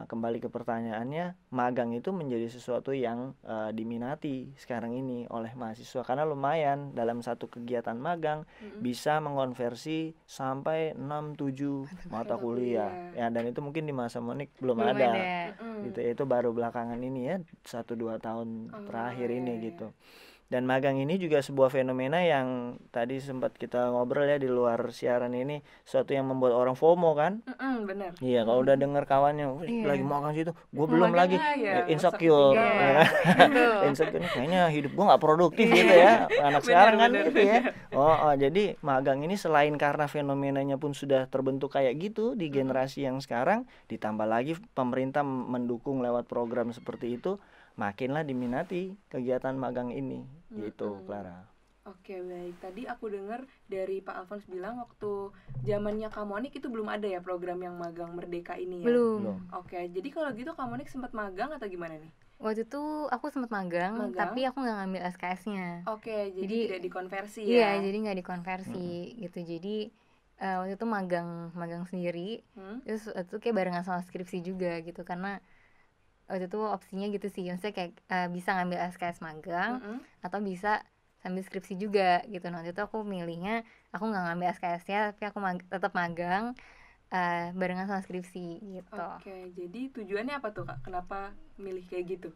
kembali ke pertanyaannya, magang itu menjadi sesuatu yang diminati sekarang ini oleh mahasiswa, karena lumayan dalam satu kegiatan magang bisa mengonversi sampai 6-7 mata kuliah ya, dan itu mungkin di masa Monik belum ada. Gitu ya, itu baru belakangan ini ya, 1-2 tahun terakhir ini gitu. Dan magang ini juga sebuah fenomena yang tadi sempat kita ngobrol ya di luar siaran ini, sesuatu yang membuat orang FOMO kan. Benar. Iya, kalau udah denger kawannya lagi magang situ, gue belum magang lagi, insecure. insecure ya kan? Insecure nih, kayaknya hidup gue nggak produktif gitu ya, anak sekarang kan gitu ya. Jadi magang ini selain karena fenomenanya pun sudah terbentuk kayak gitu di generasi yang sekarang, ditambah lagi pemerintah mendukung lewat program seperti itu, makinlah diminati kegiatan magang ini gitu, Clara. Oke, baik. Tadi aku dengar dari Pak Alphonse bilang waktu zamannya Kak Monik itu belum ada ya program yang magang merdeka ini ya? Belum. Oke, jadi kalau gitu Kak Monik sempat magang atau gimana nih? Waktu itu aku sempat magang, tapi aku nggak ngambil SKS-nya. Oke, jadi tidak dikonversi ya? Iya, jadi nggak dikonversi gitu. Jadi waktu itu magang sendiri, terus itu kayak barengan sama skripsi juga gitu, karena waktu itu opsinya gitu sih, maksudnya kayak bisa ngambil SKS magang atau bisa sambil skripsi juga gitu. Nah, waktu itu aku milihnya aku nggak ngambil SKS-nya, tapi aku tetap magang. barengan sama skripsi gitu. Oke, jadi tujuannya apa tuh Kak? Kenapa milih kayak gitu?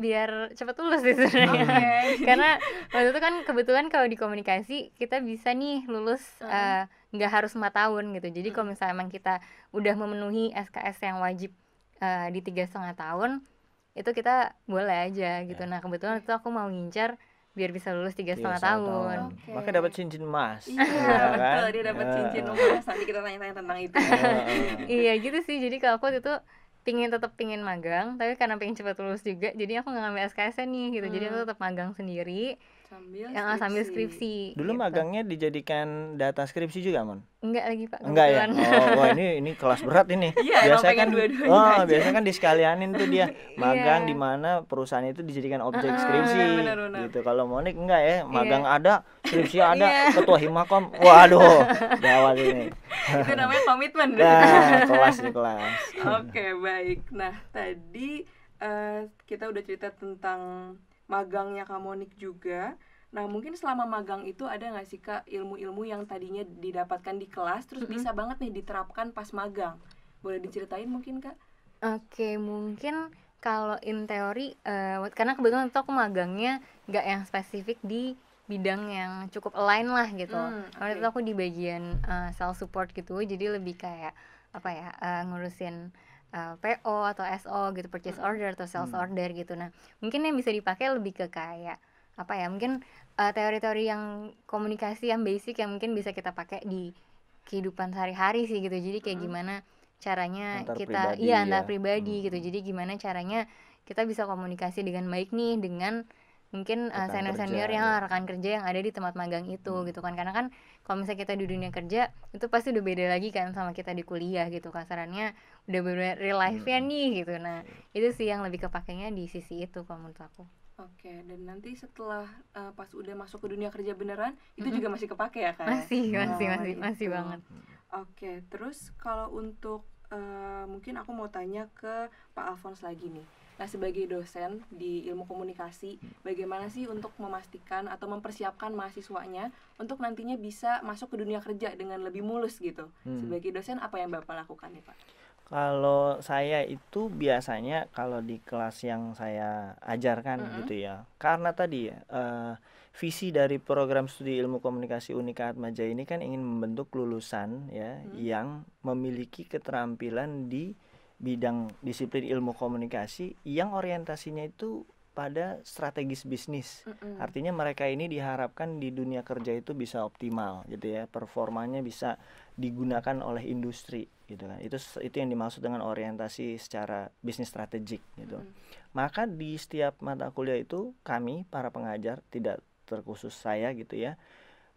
Biar cepat lulus sih sebenarnya. Oke. Karena waktu itu kan kebetulan kalau di komunikasi kita bisa nih lulus nggak harus 4 tahun gitu. Jadi kalau misalnya emang kita udah memenuhi SKS yang wajib di 3,5 tahun, itu kita boleh aja gitu. Nah kebetulan itu aku mau ngincar biar bisa lulus 3,5 tahun. Oke. Maka dapat cincin emas. Iya, betul, dia dapat cincin emas. Nanti kita tanya-tanya tentang itu. Iya gitu sih. Jadi kalau aku itu tetap pingin magang, tapi karena pengen cepat lulus juga, jadi aku nggak ngambil SKS nih gitu. Jadi aku tetap magang sendiri sambil skripsi. Dulu gitu. magangnya dijadikan data skripsi juga, Mon? Enggak lagi Pak, Enggak ya? kebetulan. Oh, wah ini kelas berat ini. Iya, emang Biasanya pengen kan dua-duanya aja. biasanya kan disekalianin tuh dia magang Iya. di mana perusahaan itu dijadikan objek skripsi benar. gitu. Kalau Monik enggak ya, magang Iya. ada, skripsi ada, Iya. ketua Himakom. Waduh, gawat ini. Itu namanya komitmen. Nah, kelas di kelas. Oke, baik. Nah, tadi kita udah cerita tentang magangnya Kak Monik juga. Nah, mungkin selama magang itu ada nggak sih Kak ilmu-ilmu yang tadinya didapatkan di kelas terus bisa banget nih diterapkan pas magang? Boleh diceritain mungkin Kak? Oke, mungkin kalau in teori karena kebetulan itu aku magangnya nggak yang spesifik di bidang yang cukup align lah gitu. Waktu itu aku di bagian sales support gitu, jadi lebih kayak apa ya, ngurusin PO atau SO gitu, purchase order atau sales order gitu. Nah mungkin yang bisa dipakai lebih ke kayak apa ya, mungkin teori-teori yang komunikasi yang basic yang mungkin bisa kita pakai di kehidupan sehari-hari sih gitu. Jadi kayak gimana caranya Antar kita pribadi antar ya. pribadi gitu. Jadi gimana caranya kita bisa komunikasi dengan baik nih dengan mungkin Rekan senior-senior kerja, yang ya. rekan kerja yang ada di tempat magang itu gitu kan. Karena kan kalau misalnya kita di dunia kerja itu pasti udah beda lagi kan sama kita di kuliah gitu, kasarannya udah bener real life-nya nih gitu. Nah itu sih yang lebih kepakainya di sisi itu kalau menurut aku. Oke, dan nanti setelah pas udah masuk ke dunia kerja beneran itu juga masih kepake ya Kak? Masih Gitu. banget. Oke, terus kalau untuk mungkin aku mau tanya ke Pak Alphonse lagi nih. Nah, sebagai dosen di ilmu komunikasi, bagaimana sih untuk memastikan atau mempersiapkan mahasiswanya untuk nantinya bisa masuk ke dunia kerja dengan lebih mulus gitu? Sebagai dosen apa yang Bapak lakukan nih Pak? Kalau saya itu biasanya kalau di kelas yang saya ajarkan gitu ya, karena tadi ya visi dari program studi ilmu komunikasi Unika Atmaja ini kan ingin membentuk lulusan ya yang memiliki keterampilan di bidang disiplin ilmu komunikasi yang orientasinya itu pada strategis bisnis. Artinya mereka ini diharapkan di dunia kerja itu bisa optimal gitu ya, performanya bisa digunakan oleh industri gitu kan. Itu yang dimaksud dengan orientasi secara bisnis strategik gitu. Maka di setiap mata kuliah itu kami para pengajar, tidak terkhusus saya gitu ya,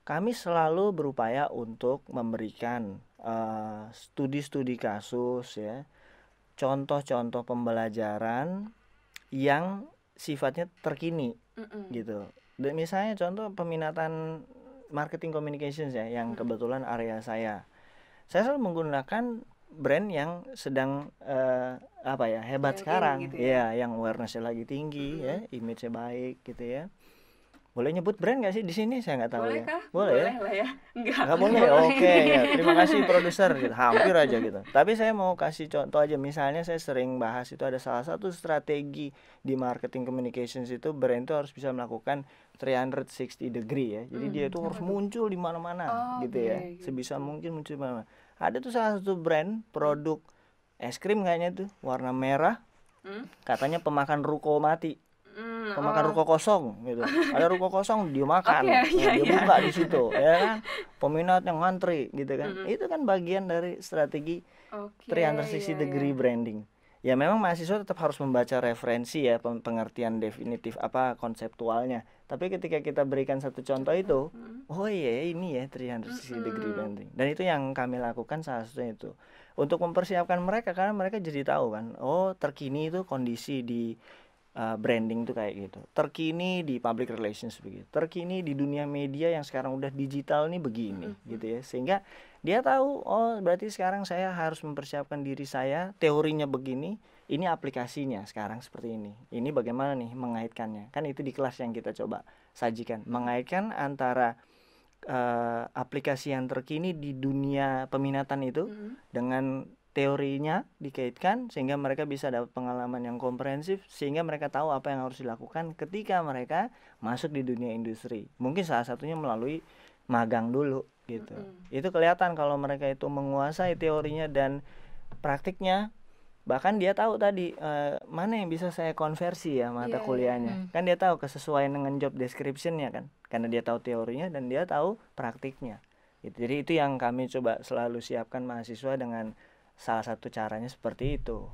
kami selalu berupaya untuk memberikan studi-studi kasus ya, contoh-contoh pembelajaran yang sifatnya terkini gitu. Dan misalnya contoh peminatan marketing communications ya, yang kebetulan area saya selalu menggunakan brand yang sedang hebat sekarang gitu ya, yang awareness-nya lagi tinggi ya, image-nya baik gitu ya. Boleh nyebut brand nggak sih di sini? Saya nggak tahu. Boleh ya. Kah? Boleh lah ya. Nggak boleh. Oke ya. Terima kasih produser. Gitu. Hampir aja gitu. Tapi saya mau kasih contoh aja. Misalnya saya sering bahas itu ada salah satu strategi di marketing communications itu, brand itu harus bisa melakukan 360 degree ya. Jadi dia itu harus muncul di mana-mana gitu ya. Sebisa mungkin muncul di mana-mana. Ada tuh salah satu brand produk es krim kayaknya tuh warna merah. Katanya pemakan ruko mati. Pemakan ruko kosong gitu. Ada ruko kosong dia makan. Dia buka di situ ya kan. Peminat yang ngantri gitu kan. Itu kan bagian dari strategi 360 degree branding. Ya memang mahasiswa tetap harus membaca referensi ya, pengertian definitif apa konseptualnya. Tapi ketika kita berikan satu contoh itu, oh iya ini ya 360 degree branding. Dan itu yang kami lakukan salah satunya itu. Untuk mempersiapkan mereka karena mereka jadi tahu kan, oh terkini itu kondisi di branding tuh kayak gitu, terkini di public relations begitu, terkini di dunia media yang sekarang udah digital nih begini gitu ya, sehingga dia tahu oh berarti sekarang saya harus mempersiapkan diri saya, teorinya begini, ini aplikasinya sekarang seperti ini bagaimana nih mengaitkannya, kan itu di kelas yang kita coba sajikan, mengaitkan antara aplikasi yang terkini di dunia peminatan itu dengan teorinya dikaitkan sehingga mereka bisa dapat pengalaman yang komprehensif sehingga mereka tahu apa yang harus dilakukan ketika mereka masuk di dunia industri. Mungkin salah satunya melalui magang dulu gitu. Itu kelihatan kalau mereka itu menguasai teorinya dan praktiknya, bahkan dia tahu tadi mana yang bisa saya konversi ya mata kuliahnya. Kan dia tahu kesesuaian dengan job description-nya kan. Karena dia tahu teorinya dan dia tahu praktiknya. Gitu. Jadi itu yang kami coba selalu siapkan mahasiswa dengan salah satu caranya seperti itu,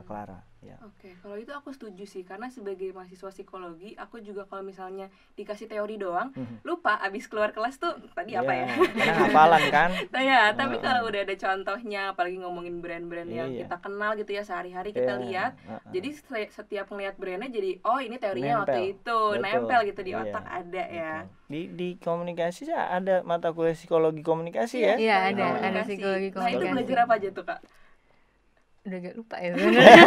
Clara. Ya. Oke, kalau itu aku setuju sih, karena sebagai mahasiswa psikologi, aku juga kalau misalnya dikasih teori doang, lupa abis keluar kelas tuh tadi apa ya? Karena hafalan kan. Nah ya, tapi kalau udah ada contohnya, apalagi ngomongin brand-brand yang kita kenal gitu ya, sehari-hari kita lihat, jadi setiap ngeliat brandnya jadi, oh ini teorinya waktu itu, nempel gitu di otak ada ya. Di komunikasi ada mata kuliah psikologi komunikasi ya? Iya, ada psikologi komunikasi. Nah itu belajar apa aja tuh Kak? Udah gak lupa ya sebenarnya.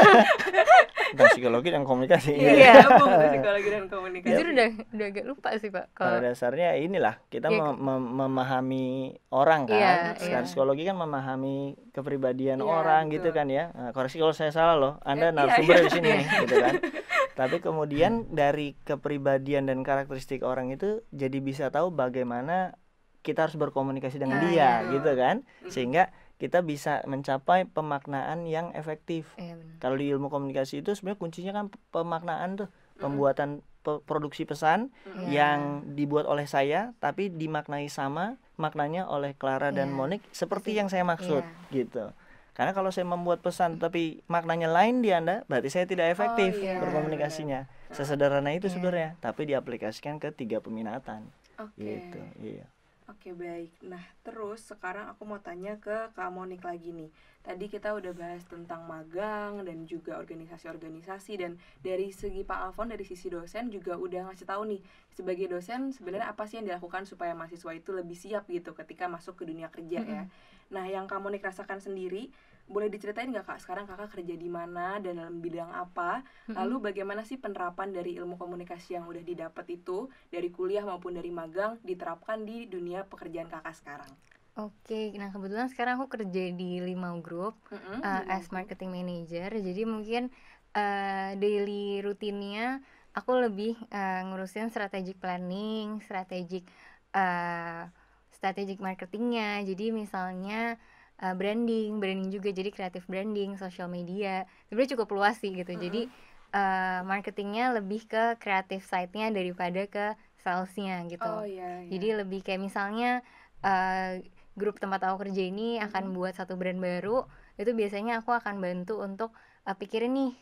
Tentang psikologi dan komunikasi. Iya, psikologi dan komunikasi. Jujur udah agak lupa sih Pak. Pada dasarnya inilah kita memahami orang kan. Sekarang psikologi kan memahami kepribadian orang gitu kan ya. Nah, koreksi kalau saya salah loh. Anda narasumber di sini gitu kan. Tapi kemudian dari kepribadian dan karakteristik orang itu jadi bisa tahu bagaimana kita harus berkomunikasi dengan dia gitu kan. Sehingga kita bisa mencapai pemaknaan yang efektif. Kalau di ilmu komunikasi itu sebenarnya kuncinya kan pemaknaan tuh, pembuatan produksi pesan yang dibuat oleh saya tapi dimaknai sama maknanya oleh Clara dan Monique seperti yang saya maksud gitu. Karena kalau saya membuat pesan tapi maknanya lain di Anda, berarti saya tidak efektif berkomunikasinya. Sesederhana itu sebenarnya, tapi diaplikasikan ke 3 peminatan. Gitu. Iya. Oke, baik. Nah, terus sekarang aku mau tanya ke Kak Monique lagi nih. Tadi kita udah bahas tentang magang dan juga organisasi-organisasi, dan dari segi Pak Alfon, dari sisi dosen juga udah ngasih tahu nih, sebagai dosen sebenarnya apa sih yang dilakukan supaya mahasiswa itu lebih siap gitu ketika masuk ke dunia kerja ya. Nah, yang Kak Monique rasakan sendiri, boleh diceritain nggak Kak, sekarang Kakak kerja di mana dan dalam bidang apa? Lalu bagaimana sih penerapan dari ilmu komunikasi yang udah didapat itu dari kuliah maupun dari magang diterapkan di dunia pekerjaan Kakak sekarang? Oke, nah kebetulan sekarang aku kerja di Limau Group as marketing manager. Jadi mungkin daily rutinnya aku lebih ngurusin strategic planning, strategic marketingnya. Jadi misalnya branding juga, jadi creative branding, social media, sebenarnya cukup luas sih gitu. Jadi marketingnya lebih ke creative side-nya daripada ke sales-nya gitu. Jadi lebih kayak misalnya grup tempat aku kerja ini akan buat satu brand baru, itu biasanya aku akan bantu untuk pikirin nih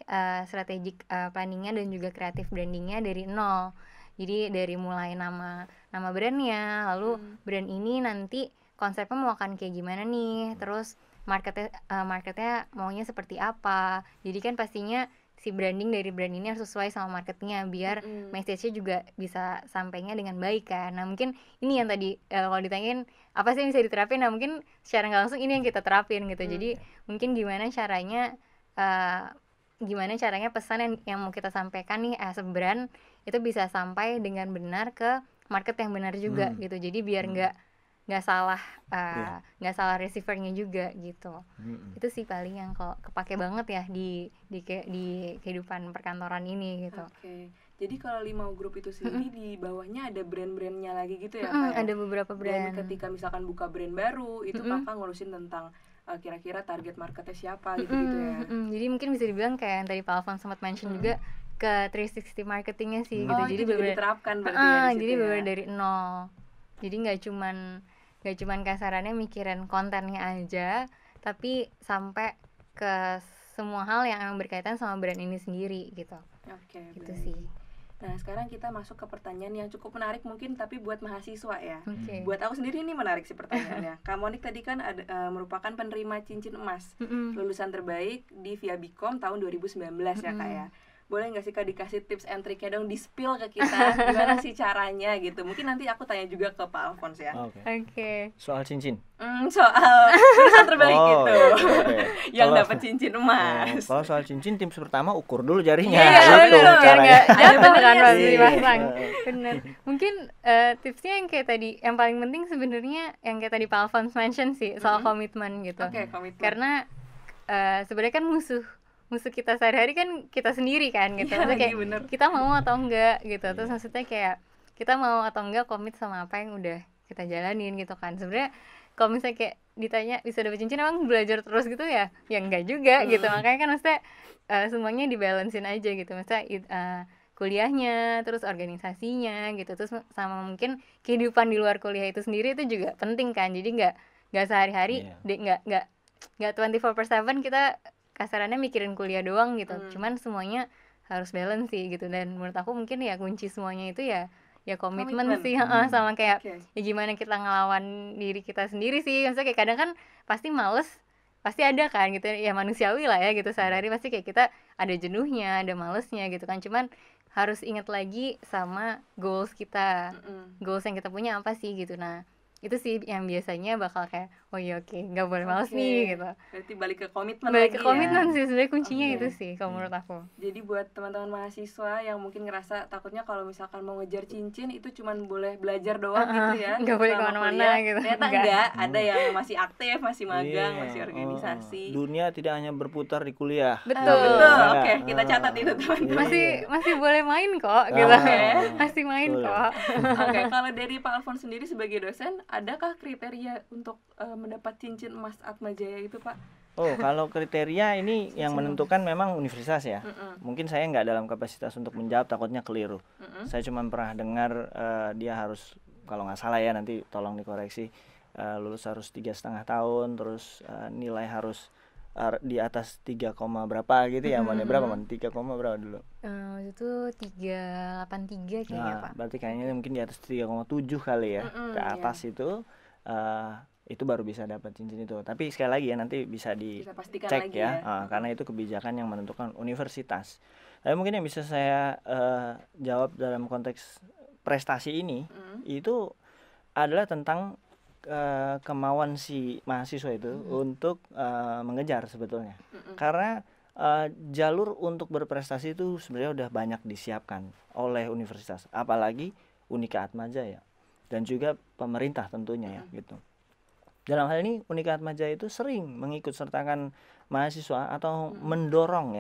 strategic planningnya dan juga creative brandingnya dari nol. Jadi dari mulai nama brandnya, lalu brand ini nanti konsepnya mau akan kayak gimana nih, terus marketnya maunya seperti apa. Jadi kan pastinya si branding dari brand ini harus sesuai sama marketnya biar message-nya juga bisa sampainya dengan baik kan. Nah mungkin ini yang tadi kalau ditanyain apa sih yang bisa diterapin, nah mungkin secara nggak langsung ini yang kita terapin gitu. Jadi mungkin gimana caranya pesan yang mau kita sampaikan nih as a brand itu bisa sampai dengan benar ke market yang benar juga gitu. Jadi biar nggak salah receivernya juga gitu. Itu sih paling yang kok kepake banget ya di kehidupan perkantoran ini gitu. Jadi kalau Limau Group itu sendiri di bawahnya ada brand-brandnya lagi gitu ya Kak? Ada beberapa brand. Dan ketika misalkan buka brand baru itu Kakak ngurusin tentang kira-kira target marketnya siapa gitu ya. Jadi mungkin bisa dibilang kayak yang tadi Pak Alfon sempat mention juga ke 360 marketingnya sih gitu. Jadi juga diterapkan berarti jadi bener dari nol. Jadi nggak cuman kasarannya mikirin kontennya aja, tapi sampai ke semua hal yang emang berkaitan sama brand ini sendiri gitu. Gitu sih. Nah sekarang kita masuk ke pertanyaan yang cukup menarik mungkin tapi buat mahasiswa ya. Buat aku sendiri ini menarik sih pertanyaannya. Kak Monique tadi kan merupakan penerima cincin emas lulusan terbaik di Via Bicom tahun 2019 ya Kak ya. boleh nggak sih Kak dikasih tips and triknya dong, di spill ke kita gimana sih caranya gitu. Mungkin nanti aku tanya juga ke Pak Alphonse ya. Oke. Soal cincin. Soal jurusan terbalik gitu. oke. Yang Kalau- dapat cincin emas. Kalau soal cincin, tips pertama ukur dulu jarinya. Iya, Gitu betul. Biar caranya. nggak jatuh kan benernya pas sih. dipasang. Iya. Bener. Mungkin tipsnya yang kayak tadi, yang paling penting sebenarnya yang kayak tadi Pak Alphonse mention sih soal komitmen gitu. Oke, komitmen. Karena sebenarnya kan musuh kita sehari-hari kan kita sendiri kan gitu. Iya, Maksudnya kayak lagi bener. kita mau atau enggak gitu. Terus maksudnya kayak kita mau atau enggak komit sama apa yang udah kita jalanin gitu kan. Sebenarnya kalau misalnya kayak ditanya bisa dapet cincin emang belajar terus gitu ya enggak juga gitu. Makanya kan maksudnya semuanya dibalancein aja gitu. Maksudnya kuliahnya, terus organisasinya gitu, terus sama mungkin kehidupan di luar kuliah itu sendiri itu juga penting kan. Jadi nggak sehari-hari nggak 24/7 kita kasarannya mikirin kuliah doang gitu. Cuman semuanya harus balance sih gitu. Dan menurut aku mungkin ya kunci semuanya itu ya komitmen Komitmen. sih, sama kayak Oke. ya gimana kita ngelawan diri kita sendiri sih. Maksudnya kayak kadang kan pasti males, pasti ada kan gitu ya, manusiawi lah ya gitu. Sehari-hari pasti kayak kita ada jenuhnya, ada malesnya gitu kan. Cuman harus ingat lagi sama goals kita, goals yang kita punya apa sih gitu. Nah itu sih yang biasanya bakal kayak oh iya oke, nggak boleh males Oke. nih gitu. Berarti balik ke komitmen Balik lagi ke komitmen ya. sih sebenarnya kuncinya Oke. itu sih kalau menurut aku. Jadi buat teman-teman mahasiswa yang mungkin ngerasa takutnya kalau misalkan mau ngejar cincin itu cuman boleh belajar doang gitu ya, nggak boleh selama kemana-mana kuliah. gitu. Ternyata Enggak. enggak, ada yang masih aktif, masih magang, Iya, masih organisasi. Dunia tidak hanya berputar di kuliah. Betul. Betul. Iya. Oke, kita catat itu teman-teman. Masih boleh main kok gitu. Masih main Betul. kok. Oke, kalau dari Pak Alphonse sendiri sebagai dosen, adakah kriteria untuk mendapat cincin emas Atmajaya itu, Pak? Oh, kalau kriteria ini yang menentukan memang universitas ya. Mungkin saya nggak dalam kapasitas untuk menjawab, takutnya keliru. Saya cuma pernah dengar dia harus, kalau nggak salah ya nanti tolong dikoreksi, lulus harus 3,5 tahun, terus nilai harus di atas 3, berapa gitu ya, mana berapa man? 3, berapa dulu? Itu 383 kayaknya Nah, Pak. berarti kayaknya mungkin di atas 3,7 kali ya. Ke atas itu baru bisa dapat cincin itu. Tapi sekali lagi ya nanti bisa Bisa pastikan dicek lagi ya, karena itu kebijakan yang menentukan universitas. Tapi mungkin yang bisa saya jawab dalam konteks prestasi ini itu adalah tentang kemauan si mahasiswa itu untuk mengejar sebetulnya. Karena jalur untuk berprestasi itu sebenarnya udah banyak disiapkan oleh universitas, apalagi Unika Atmajaya dan juga pemerintah tentunya ya gitu. Dalam hal ini Unika Atmajaya itu sering mengikut sertakan mahasiswa atau mendorong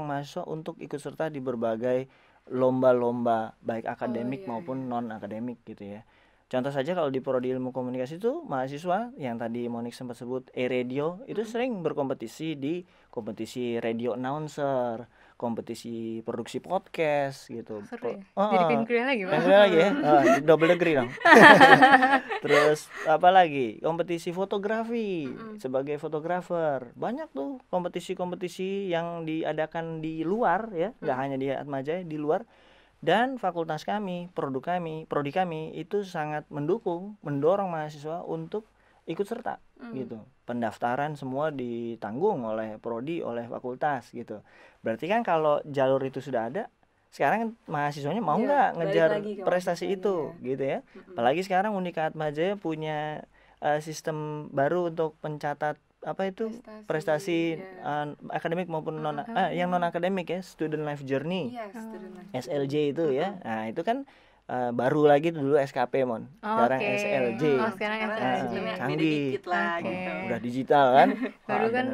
mahasiswa untuk ikut serta di berbagai lomba-lomba baik akademik maupun non akademik gitu ya. Contoh saja kalau di prodi ilmu komunikasi itu mahasiswa yang tadi Monik sempat sebut radio itu sering berkompetisi di kompetisi radio announcer, kompetisi produksi podcast gitu. Seru ya. Jadi pengen kuliah lagi Pak. Pengen kuliah lagi ya, double degree dong. Terus apa lagi? Kompetisi fotografi sebagai fotografer. Banyak tuh kompetisi-kompetisi yang diadakan di luar ya, nggak hanya di Atmajaya, di luar. Dan fakultas kami, prodi kami itu sangat mendorong mahasiswa untuk ikut serta gitu. Pendaftaran semua ditanggung oleh prodi, oleh fakultas gitu. Berarti kan kalau jalur itu sudah ada, sekarang kan mahasiswanya mau nggak ngejar prestasi itu gitu ya. Apalagi sekarang Unika Atmajaya punya sistem baru untuk pencatat apa itu prestasi akademik maupun yang non akademik ya, student life journey, SLJ itu ya. Nah itu kan baru lagi dulu SKP sekarang SLJ. Sekarang SLJ canggih dikit lah gitu. Udah digital kan. Baru kan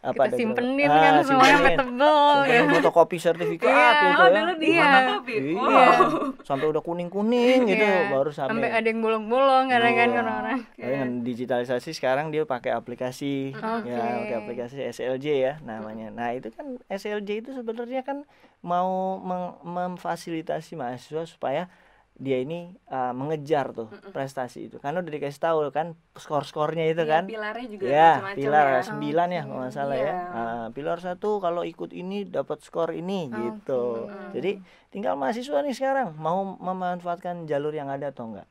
apa kita simpenin kan semuanya sampai tebel gitu. Fotokopi sertifikat gitu ya. Dulu di fotokopi. Sampai udah kuning-kuning gitu baru sampai ada yang bolong-bolong kadang-kadang kan orang-orang. Dengan digitalisasi sekarang dia pakai aplikasi ya, pakai aplikasi SLJ ya namanya. Nah, itu kan SLJ itu sebenarnya kan mau memfasilitasi mahasiswa supaya dia ini mengejar tuh prestasi itu, karena udah dikasih tahu kan skor-skornya itu kan pilarnya juga ya, macam-macam pilar ya. 9 ya kalau nggak salah ya. Pilar 1 kalau ikut ini dapat skor ini gitu. Jadi tinggal mahasiswa nih sekarang mau memanfaatkan jalur yang ada atau enggak.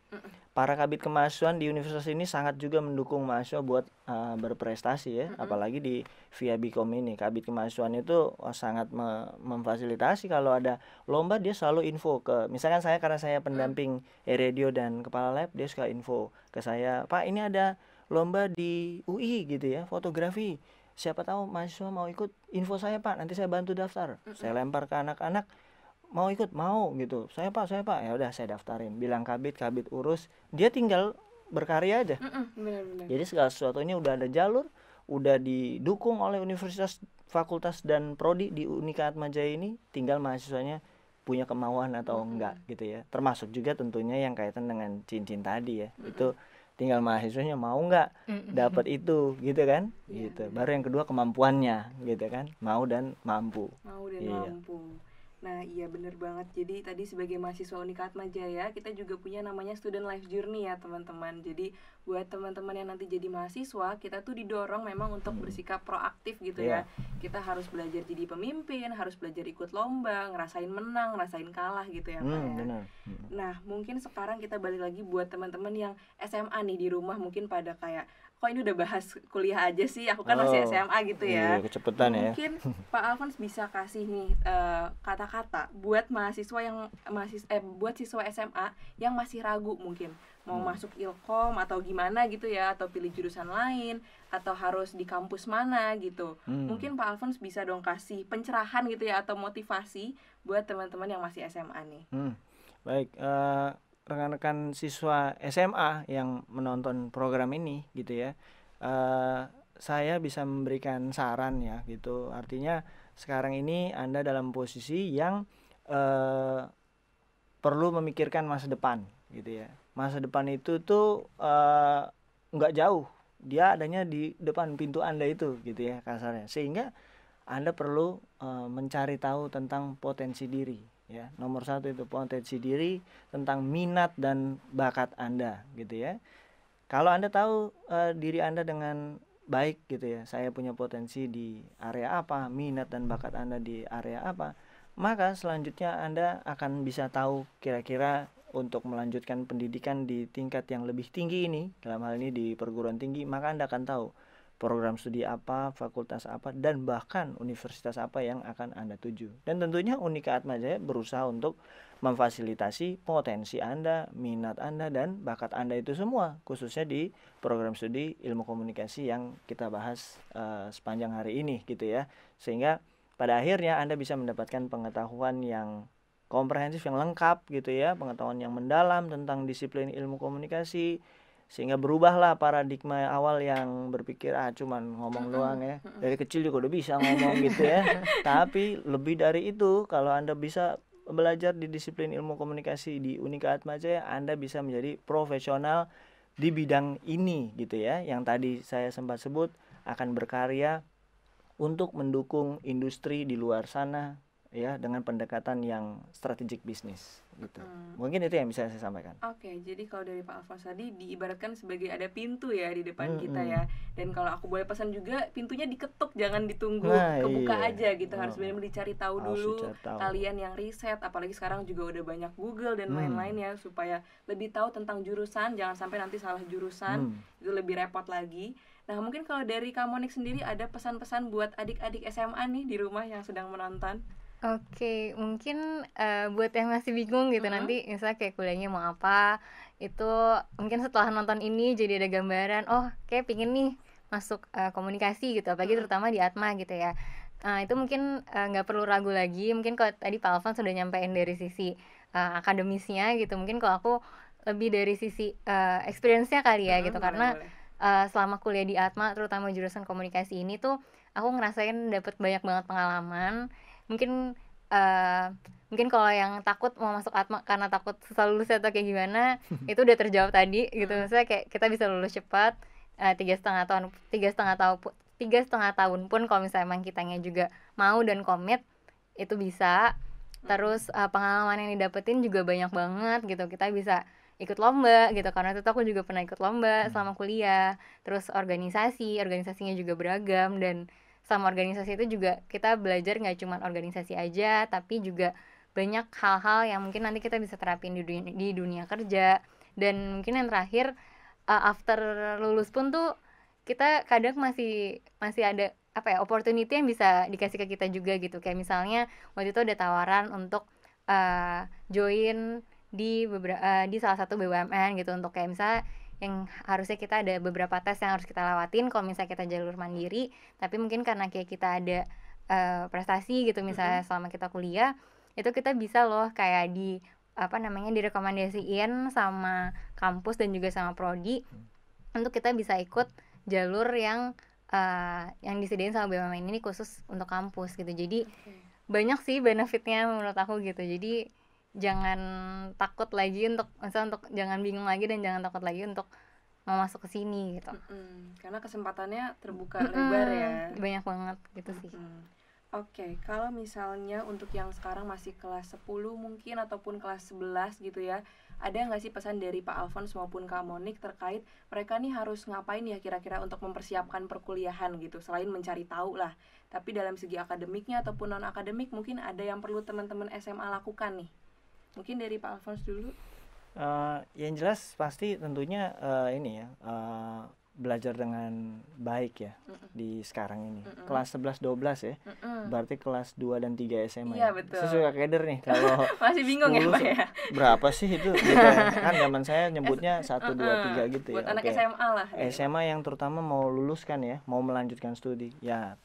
para kabit kemahasiswaan di universitas ini sangat juga mendukung mahasiswa buat berprestasi ya, apalagi di via Bikom ini. Kabit kemahasiswaan itu sangat memfasilitasi kalau ada lomba, dia selalu info ke, misalkan saya, karena saya pendamping radio dan kepala lab, dia suka info ke saya, Pak ini ada lomba di UI gitu ya, fotografi, siapa tahu mahasiswa mau ikut, info saya Pak, nanti saya bantu daftar. Saya lempar ke anak-anak, mau ikut, mau gitu, saya pak, ya udah saya daftarin, bilang kabit urus, dia tinggal berkarya aja. Benar-benar. Jadi segala sesuatunya udah ada jalur, udah didukung oleh universitas, fakultas dan prodi di Unika Atmajaya ini, tinggal mahasiswanya punya kemauan atau enggak gitu ya. Termasuk juga tentunya yang kaitan dengan cincin tadi ya, itu tinggal mahasiswanya mau enggak dapat itu gitu kan. Gitu. Baru yang kedua kemampuannya gitu kan, mau dan mampu. Mampu. Nah iya bener banget, jadi tadi sebagai mahasiswa Unika Atmajaya kita juga punya namanya student life journey ya teman-teman. Jadi buat teman-teman yang nanti jadi mahasiswa, kita tuh didorong memang untuk bersikap proaktif gitu ya. Kita harus belajar jadi pemimpin, harus belajar ikut lomba, ngerasain menang, ngerasain kalah gitu ya Pak ya. Benar. Nah mungkin sekarang kita balik lagi buat teman-teman yang SMA nih di rumah, mungkin pada kayak, kok ini udah bahas kuliah aja sih, aku kan masih SMA gitu ya. Iya, kecepatan ya. Mungkin Pak Alphonse bisa kasih nih kata-kata buat mahasiswa yang buat siswa SMA yang masih ragu mungkin mau masuk Ilkom atau gimana gitu ya, atau pilih jurusan lain, atau harus di kampus mana gitu. Mungkin Pak Alphonse bisa dong kasih pencerahan gitu ya, atau motivasi buat teman-teman yang masih SMA nih. Baik, rekan-rekan siswa SMA yang menonton program ini gitu ya, saya bisa memberikan saran ya gitu. Artinya sekarang ini Anda dalam posisi yang perlu memikirkan masa depan gitu ya. Masa depan itu tuh nggak jauh, dia adanya di depan pintu Anda itu gitu ya kasarnya. Sehingga Anda perlu mencari tahu tentang potensi diri ya. Nomor satu itu potensi diri, tentang minat dan bakat Anda gitu ya. Kalau Anda tahu diri Anda dengan baik gitu ya, saya punya potensi di area apa, minat dan bakat Anda di area apa, maka selanjutnya Anda akan bisa tahu kira-kira untuk melanjutkan pendidikan di tingkat yang lebih tinggi ini, dalam hal ini di perguruan tinggi, maka Anda akan tahu program studi apa, fakultas apa, dan bahkan universitas apa yang akan Anda tuju. Dan tentunya Unika Atmajaya berusaha untuk memfasilitasi potensi Anda, minat Anda, dan bakat Anda itu semua, khususnya di program studi ilmu komunikasi yang kita bahas sepanjang hari ini gitu ya. Sehingga pada akhirnya Anda bisa mendapatkan pengetahuan yang komprehensif, yang lengkap gitu ya, pengetahuan yang mendalam tentang disiplin ilmu komunikasi, sehingga berubahlah paradigma awal yang berpikir cuman ngomong doang ya, dari kecil juga udah bisa ngomong gitu ya. Tapi lebih dari itu, kalau Anda bisa belajar di disiplin ilmu komunikasi di Unika Atmajaya, Anda bisa menjadi profesional di bidang ini gitu ya, yang tadi saya sempat sebut, akan berkarya untuk mendukung industri di luar sana ya, dengan pendekatan yang strategik bisnis gitu. Mungkin itu yang bisa saya sampaikan. Oke, jadi kalau dari Pak Alphonse tadi diibaratkan sebagai ada pintu ya di depan kita ya. Dan kalau aku boleh pesan juga, pintunya diketuk, jangan ditunggu kebuka aja gitu. Harus benar-benar dicari tahu dulu. Kalian yang riset, apalagi sekarang juga udah banyak Google dan lain-lain ya, supaya lebih tahu tentang jurusan, jangan sampai nanti salah jurusan, itu lebih repot lagi. Nah, mungkin kalau dari Kak Monik sendiri ada pesan-pesan buat adik-adik SMA nih di rumah yang sedang menonton? Oke, mungkin buat yang masih bingung gitu, nanti misalnya kayak kuliahnya mau apa, itu mungkin setelah nonton ini jadi ada gambaran, oh kayak pingin nih masuk komunikasi gitu, apalagi terutama di Atma gitu ya. Itu mungkin nggak perlu ragu lagi. Mungkin kalau tadi Pak Alphonse sudah nyampein dari sisi akademisnya gitu, mungkin kalau aku lebih dari sisi experience-nya kali ya gitu, karena selama kuliah di Atma terutama jurusan komunikasi ini tuh aku ngerasain dapet banyak banget pengalaman. Mungkin kalau yang takut mau masuk Atma karena takut susah lulus atau kayak gimana, itu udah terjawab tadi gitu. Maksudnya kayak kita bisa lulus cepat, 3,5 tahun pun kalau misalnya emang kitanya juga mau dan komit, itu bisa. Terus pengalaman yang didapetin juga banyak banget gitu. Kita bisa ikut lomba gitu, karena itu aku juga pernah ikut lomba selama kuliah. Terus organisasinya juga beragam, dan sama organisasi itu juga kita belajar nggak cuma organisasi aja, tapi juga banyak hal-hal yang mungkin nanti kita bisa terapin di dunia kerja. Dan mungkin yang terakhir, after lulus pun tuh kita kadang masih ada apa ya, opportunity yang bisa dikasih ke kita juga gitu. Kayak misalnya waktu itu ada tawaran untuk join di salah satu BUMN gitu, untuk kayak misalnya yang harusnya kita ada beberapa tes yang harus kita lewatin kalau misalnya kita jalur mandiri, tapi mungkin karena kayak kita ada prestasi gitu misalnya selama kita kuliah, itu kita bisa loh kayak direkomendasiin sama kampus dan juga sama prodi untuk kita bisa ikut jalur yang disediain sama BUMN ini khusus untuk kampus gitu. Jadi banyak sih benefitnya menurut aku gitu. Jadi jangan takut lagi jangan bingung lagi dan jangan takut lagi untuk mau masuk ke sini gitu. Karena kesempatannya terbuka lebar ya. Banyak banget gitu sih. Oke, kalau misalnya untuk yang sekarang masih kelas 10 mungkin ataupun kelas 11 gitu ya, ada nggak sih pesan dari Pak Alphonse maupun Kak Monik terkait mereka nih harus ngapain ya kira-kira untuk mempersiapkan perkuliahan gitu, selain mencari tahu lah, tapi dalam segi akademiknya ataupun non-akademik mungkin ada yang perlu teman-teman SMA lakukan nih. Mungkin dari Pak Alphonse dulu. Yang jelas pasti tentunya ini ya, belajar dengan baik ya di sekarang ini. Kelas 11-12 ya. Berarti kelas 2 dan 3 SMA. Iya, betul. Saya suka keder nih kalau masih bingung ya, Pak ya. Berapa sih itu? Gitu. Kan zaman saya nyebutnya 1 2 3 gitu buat ya. Anak SMA lah. SMA yang terutama mau lulus kan ya, mau melanjutkan studi. Ya,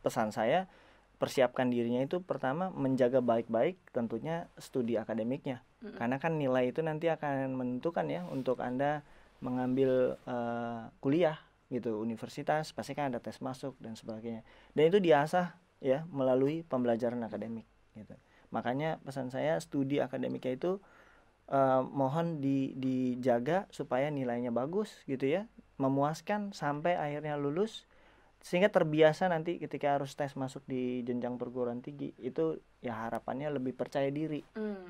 pesan saya persiapkan dirinya itu pertama menjaga baik-baik tentunya studi akademiknya. Karena kan nilai itu nanti akan menentukan ya untuk Anda mengambil kuliah gitu, universitas pasti kan ada tes masuk dan sebagainya, dan itu diasah ya melalui pembelajaran akademik gitu. Makanya pesan saya studi akademiknya itu mohon dijaga supaya nilainya bagus gitu ya, memuaskan sampai akhirnya lulus, sehingga terbiasa nanti ketika harus tes masuk di jenjang perguruan tinggi itu ya harapannya lebih percaya diri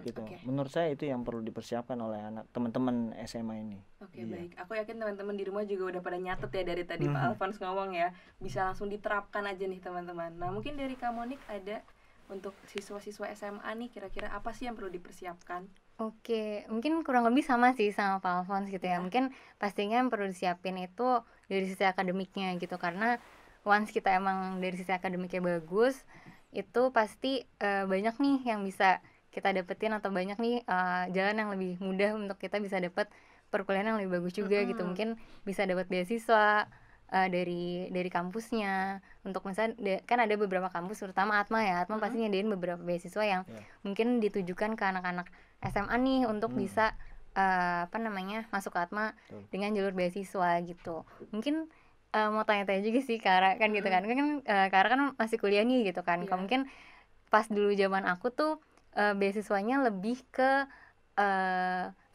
gitu. Menurut saya itu yang perlu dipersiapkan oleh anak teman-teman SMA ini. Baik. Aku yakin teman-teman di rumah juga udah pada nyatet ya dari tadi Pak Alphonse ngomong ya, bisa langsung diterapkan aja nih teman-teman. Nah mungkin dari Kak Monik ada untuk siswa-siswa SMA nih kira-kira apa sih yang perlu dipersiapkan? Mungkin kurang lebih sama sih sama Pak Alphonse gitu ya. Mungkin pastinya yang perlu disiapin itu dari sisi akademiknya gitu, karena once kita emang dari sisi akademiknya bagus, itu pasti banyak nih yang bisa kita dapetin, atau banyak nih jalan yang lebih mudah untuk kita bisa dapet perkuliahan yang lebih bagus juga gitu. Mungkin bisa dapat beasiswa dari kampusnya. Untuk misalnya kan ada beberapa kampus, terutama Atma ya, Atma pasti nyediain beberapa beasiswa yang mungkin ditujukan ke anak-anak SMA nih untuk bisa masuk ke Atma dengan jalur beasiswa gitu. Mungkin mau tanya-tanya juga sih Kara kan gitu kan Kara kan masih kuliah nih gitu kan. Kalau mungkin pas dulu zaman aku tuh beasiswanya lebih ke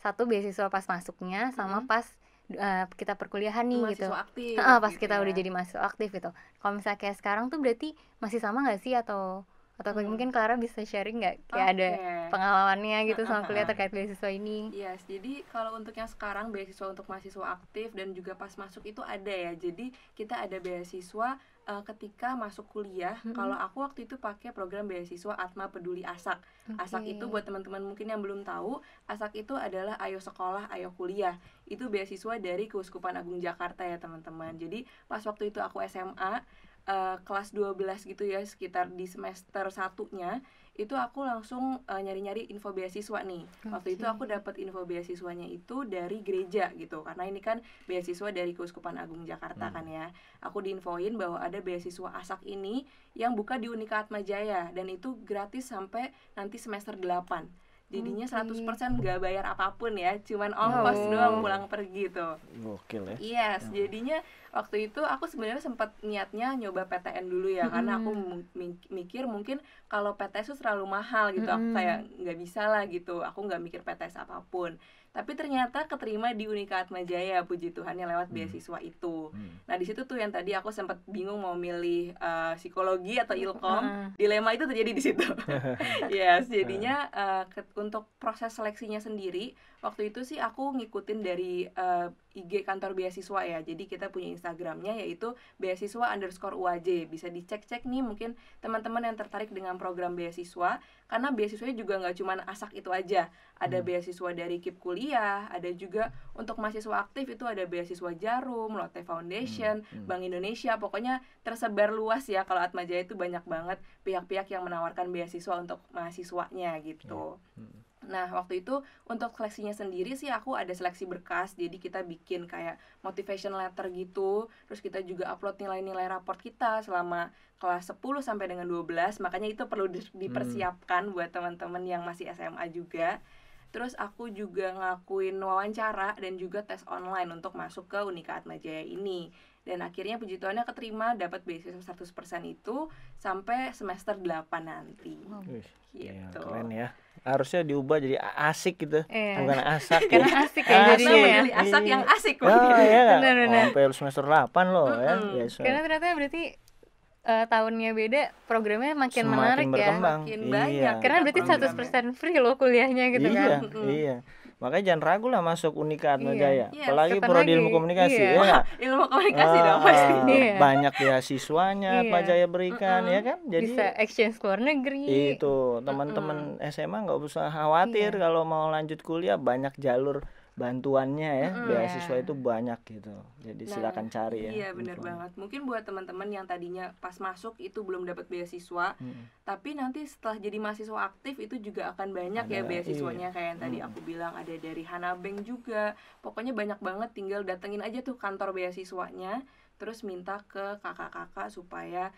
satu beasiswa pas masuknya sama pas kita perkuliahan nih gitu. Aktif, pas gitu kita ya. udah jadi mahasiswa aktif gitu. Kalau misalnya kayak sekarang tuh berarti masih sama nggak sih, atau mungkin Clara bisa sharing nggak kayak ada pengalamannya gitu sama kuliah terkait beasiswa ini? Yes, jadi kalau untuk yang sekarang beasiswa untuk mahasiswa aktif dan juga pas masuk itu ada ya. Jadi kita ada beasiswa ketika masuk kuliah. Kalau aku waktu itu pakai program beasiswa Atma Peduli ASAK. ASAK itu buat teman-teman mungkin yang belum tahu, ASAK itu adalah Ayo Sekolah Ayo Kuliah. Itu beasiswa dari Keuskupan Agung Jakarta ya teman-teman. Jadi pas waktu itu aku SMA kelas 12 gitu ya, sekitar di semester 1-nya itu aku langsung nyari-nyari info beasiswa nih. Waktu itu aku dapat info beasiswanya itu dari gereja gitu, karena ini kan beasiswa dari Keuskupan Agung Jakarta kan ya. Aku diinfoin bahwa ada beasiswa ASAK ini yang buka di Unika Atmajaya, dan itu gratis sampai nanti semester 8. Jadinya 100% gak bayar apapun ya, cuman ongkos doang pulang pergi tuh. Gokil ya. Yes, jadinya waktu itu aku sebenarnya sempat niatnya nyoba PTN dulu ya, karena aku mikir mungkin kalau PTS itu terlalu mahal gitu, aku kayak nggak bisa lah gitu, aku nggak mikir PTS apapun. Tapi ternyata keterima di Unika Atmajaya, puji Tuhannya, lewat beasiswa itu. Nah di situ tuh yang tadi aku sempat bingung mau milih psikologi atau ilkom, dilema itu terjadi di situ. Yes, jadinya untuk proses seleksinya sendiri waktu itu sih aku ngikutin dari IG kantor beasiswa ya. Jadi kita punya Instagramnya yaitu beasiswa_UAJ. Bisa dicek-cek nih mungkin teman-teman yang tertarik dengan program beasiswa, karena beasiswanya juga nggak cuma ASAK itu aja. Ada beasiswa dari KIP Kuliah, Muhammadiyah, ada juga untuk mahasiswa aktif itu ada beasiswa Jarum, Lotte Foundation, Bank Indonesia, pokoknya tersebar luas ya. Kalau Atmajaya itu banyak banget pihak-pihak yang menawarkan beasiswa untuk mahasiswanya gitu. Nah, waktu itu untuk seleksinya sendiri sih aku ada seleksi berkas. Jadi kita bikin kayak motivation letter gitu. Terus kita juga upload nilai-nilai raport kita selama kelas 10 sampai dengan 12. Makanya itu perlu dipersiapkan buat teman-teman yang masih SMA juga. Terus aku juga ngelakuin wawancara dan juga tes online untuk masuk ke Unika Atmajaya ini. Dan akhirnya puji Tuhannya keterima, dapat beasiswa 100% itu sampai semester 8 nanti. Gitu. Keren ya. Harusnya diubah jadi asik gitu, bukan asak. Karena asik ya jadinya ya. Asak yang asik ya, Benar-benar. sampai semester 8 loh ya. Karena ternyata berarti tahunnya beda, programnya makin Semakin menarik berkembang. Makin banyak. Karena berarti 100% free loh kuliahnya gitu kan. Iya. Makanya jangan ragu lah masuk Unika Atmajaya. Iya, Apalagi kapan prodi lagi? ilmu komunikasi Iya. ya nggak? Ilmu komunikasi dong pasti. Iya. Banyak beasiswanya Iya. Atmajaya berikan ya kan. Jadi Bisa exchange ke luar negeri. itu teman-teman SMA nggak usah khawatir kalau mau lanjut kuliah, banyak jalur bantuannya ya. Beasiswa itu banyak gitu. Jadi silakan cari ya. Iya benar banget. Mungkin buat teman-teman yang tadinya pas masuk itu belum dapat beasiswa, tapi nanti setelah jadi mahasiswa aktif itu juga akan banyak ya beasiswanya. Kayak yang tadi aku bilang ada dari Hanabank juga. Pokoknya banyak banget, tinggal datengin aja tuh kantor beasiswanya, terus minta ke kakak-kakak supaya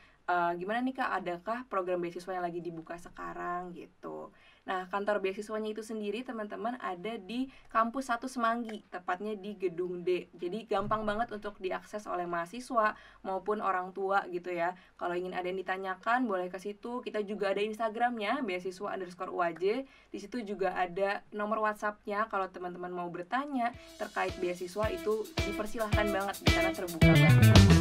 gimana nih Kak, adakah program beasiswa yang lagi dibuka sekarang gitu. Nah, kantor beasiswanya itu sendiri teman-teman ada di kampus 1 Semanggi, tepatnya di Gedung D. Jadi gampang banget untuk diakses oleh mahasiswa maupun orang tua gitu ya. Kalau ingin ada yang ditanyakan boleh ke situ. Kita juga ada Instagramnya beasiswa_UAJ. Di situ juga ada nomor WhatsAppnya. Kalau teman-teman mau bertanya terkait beasiswa itu dipersilahkan banget, di sana terbuka banget.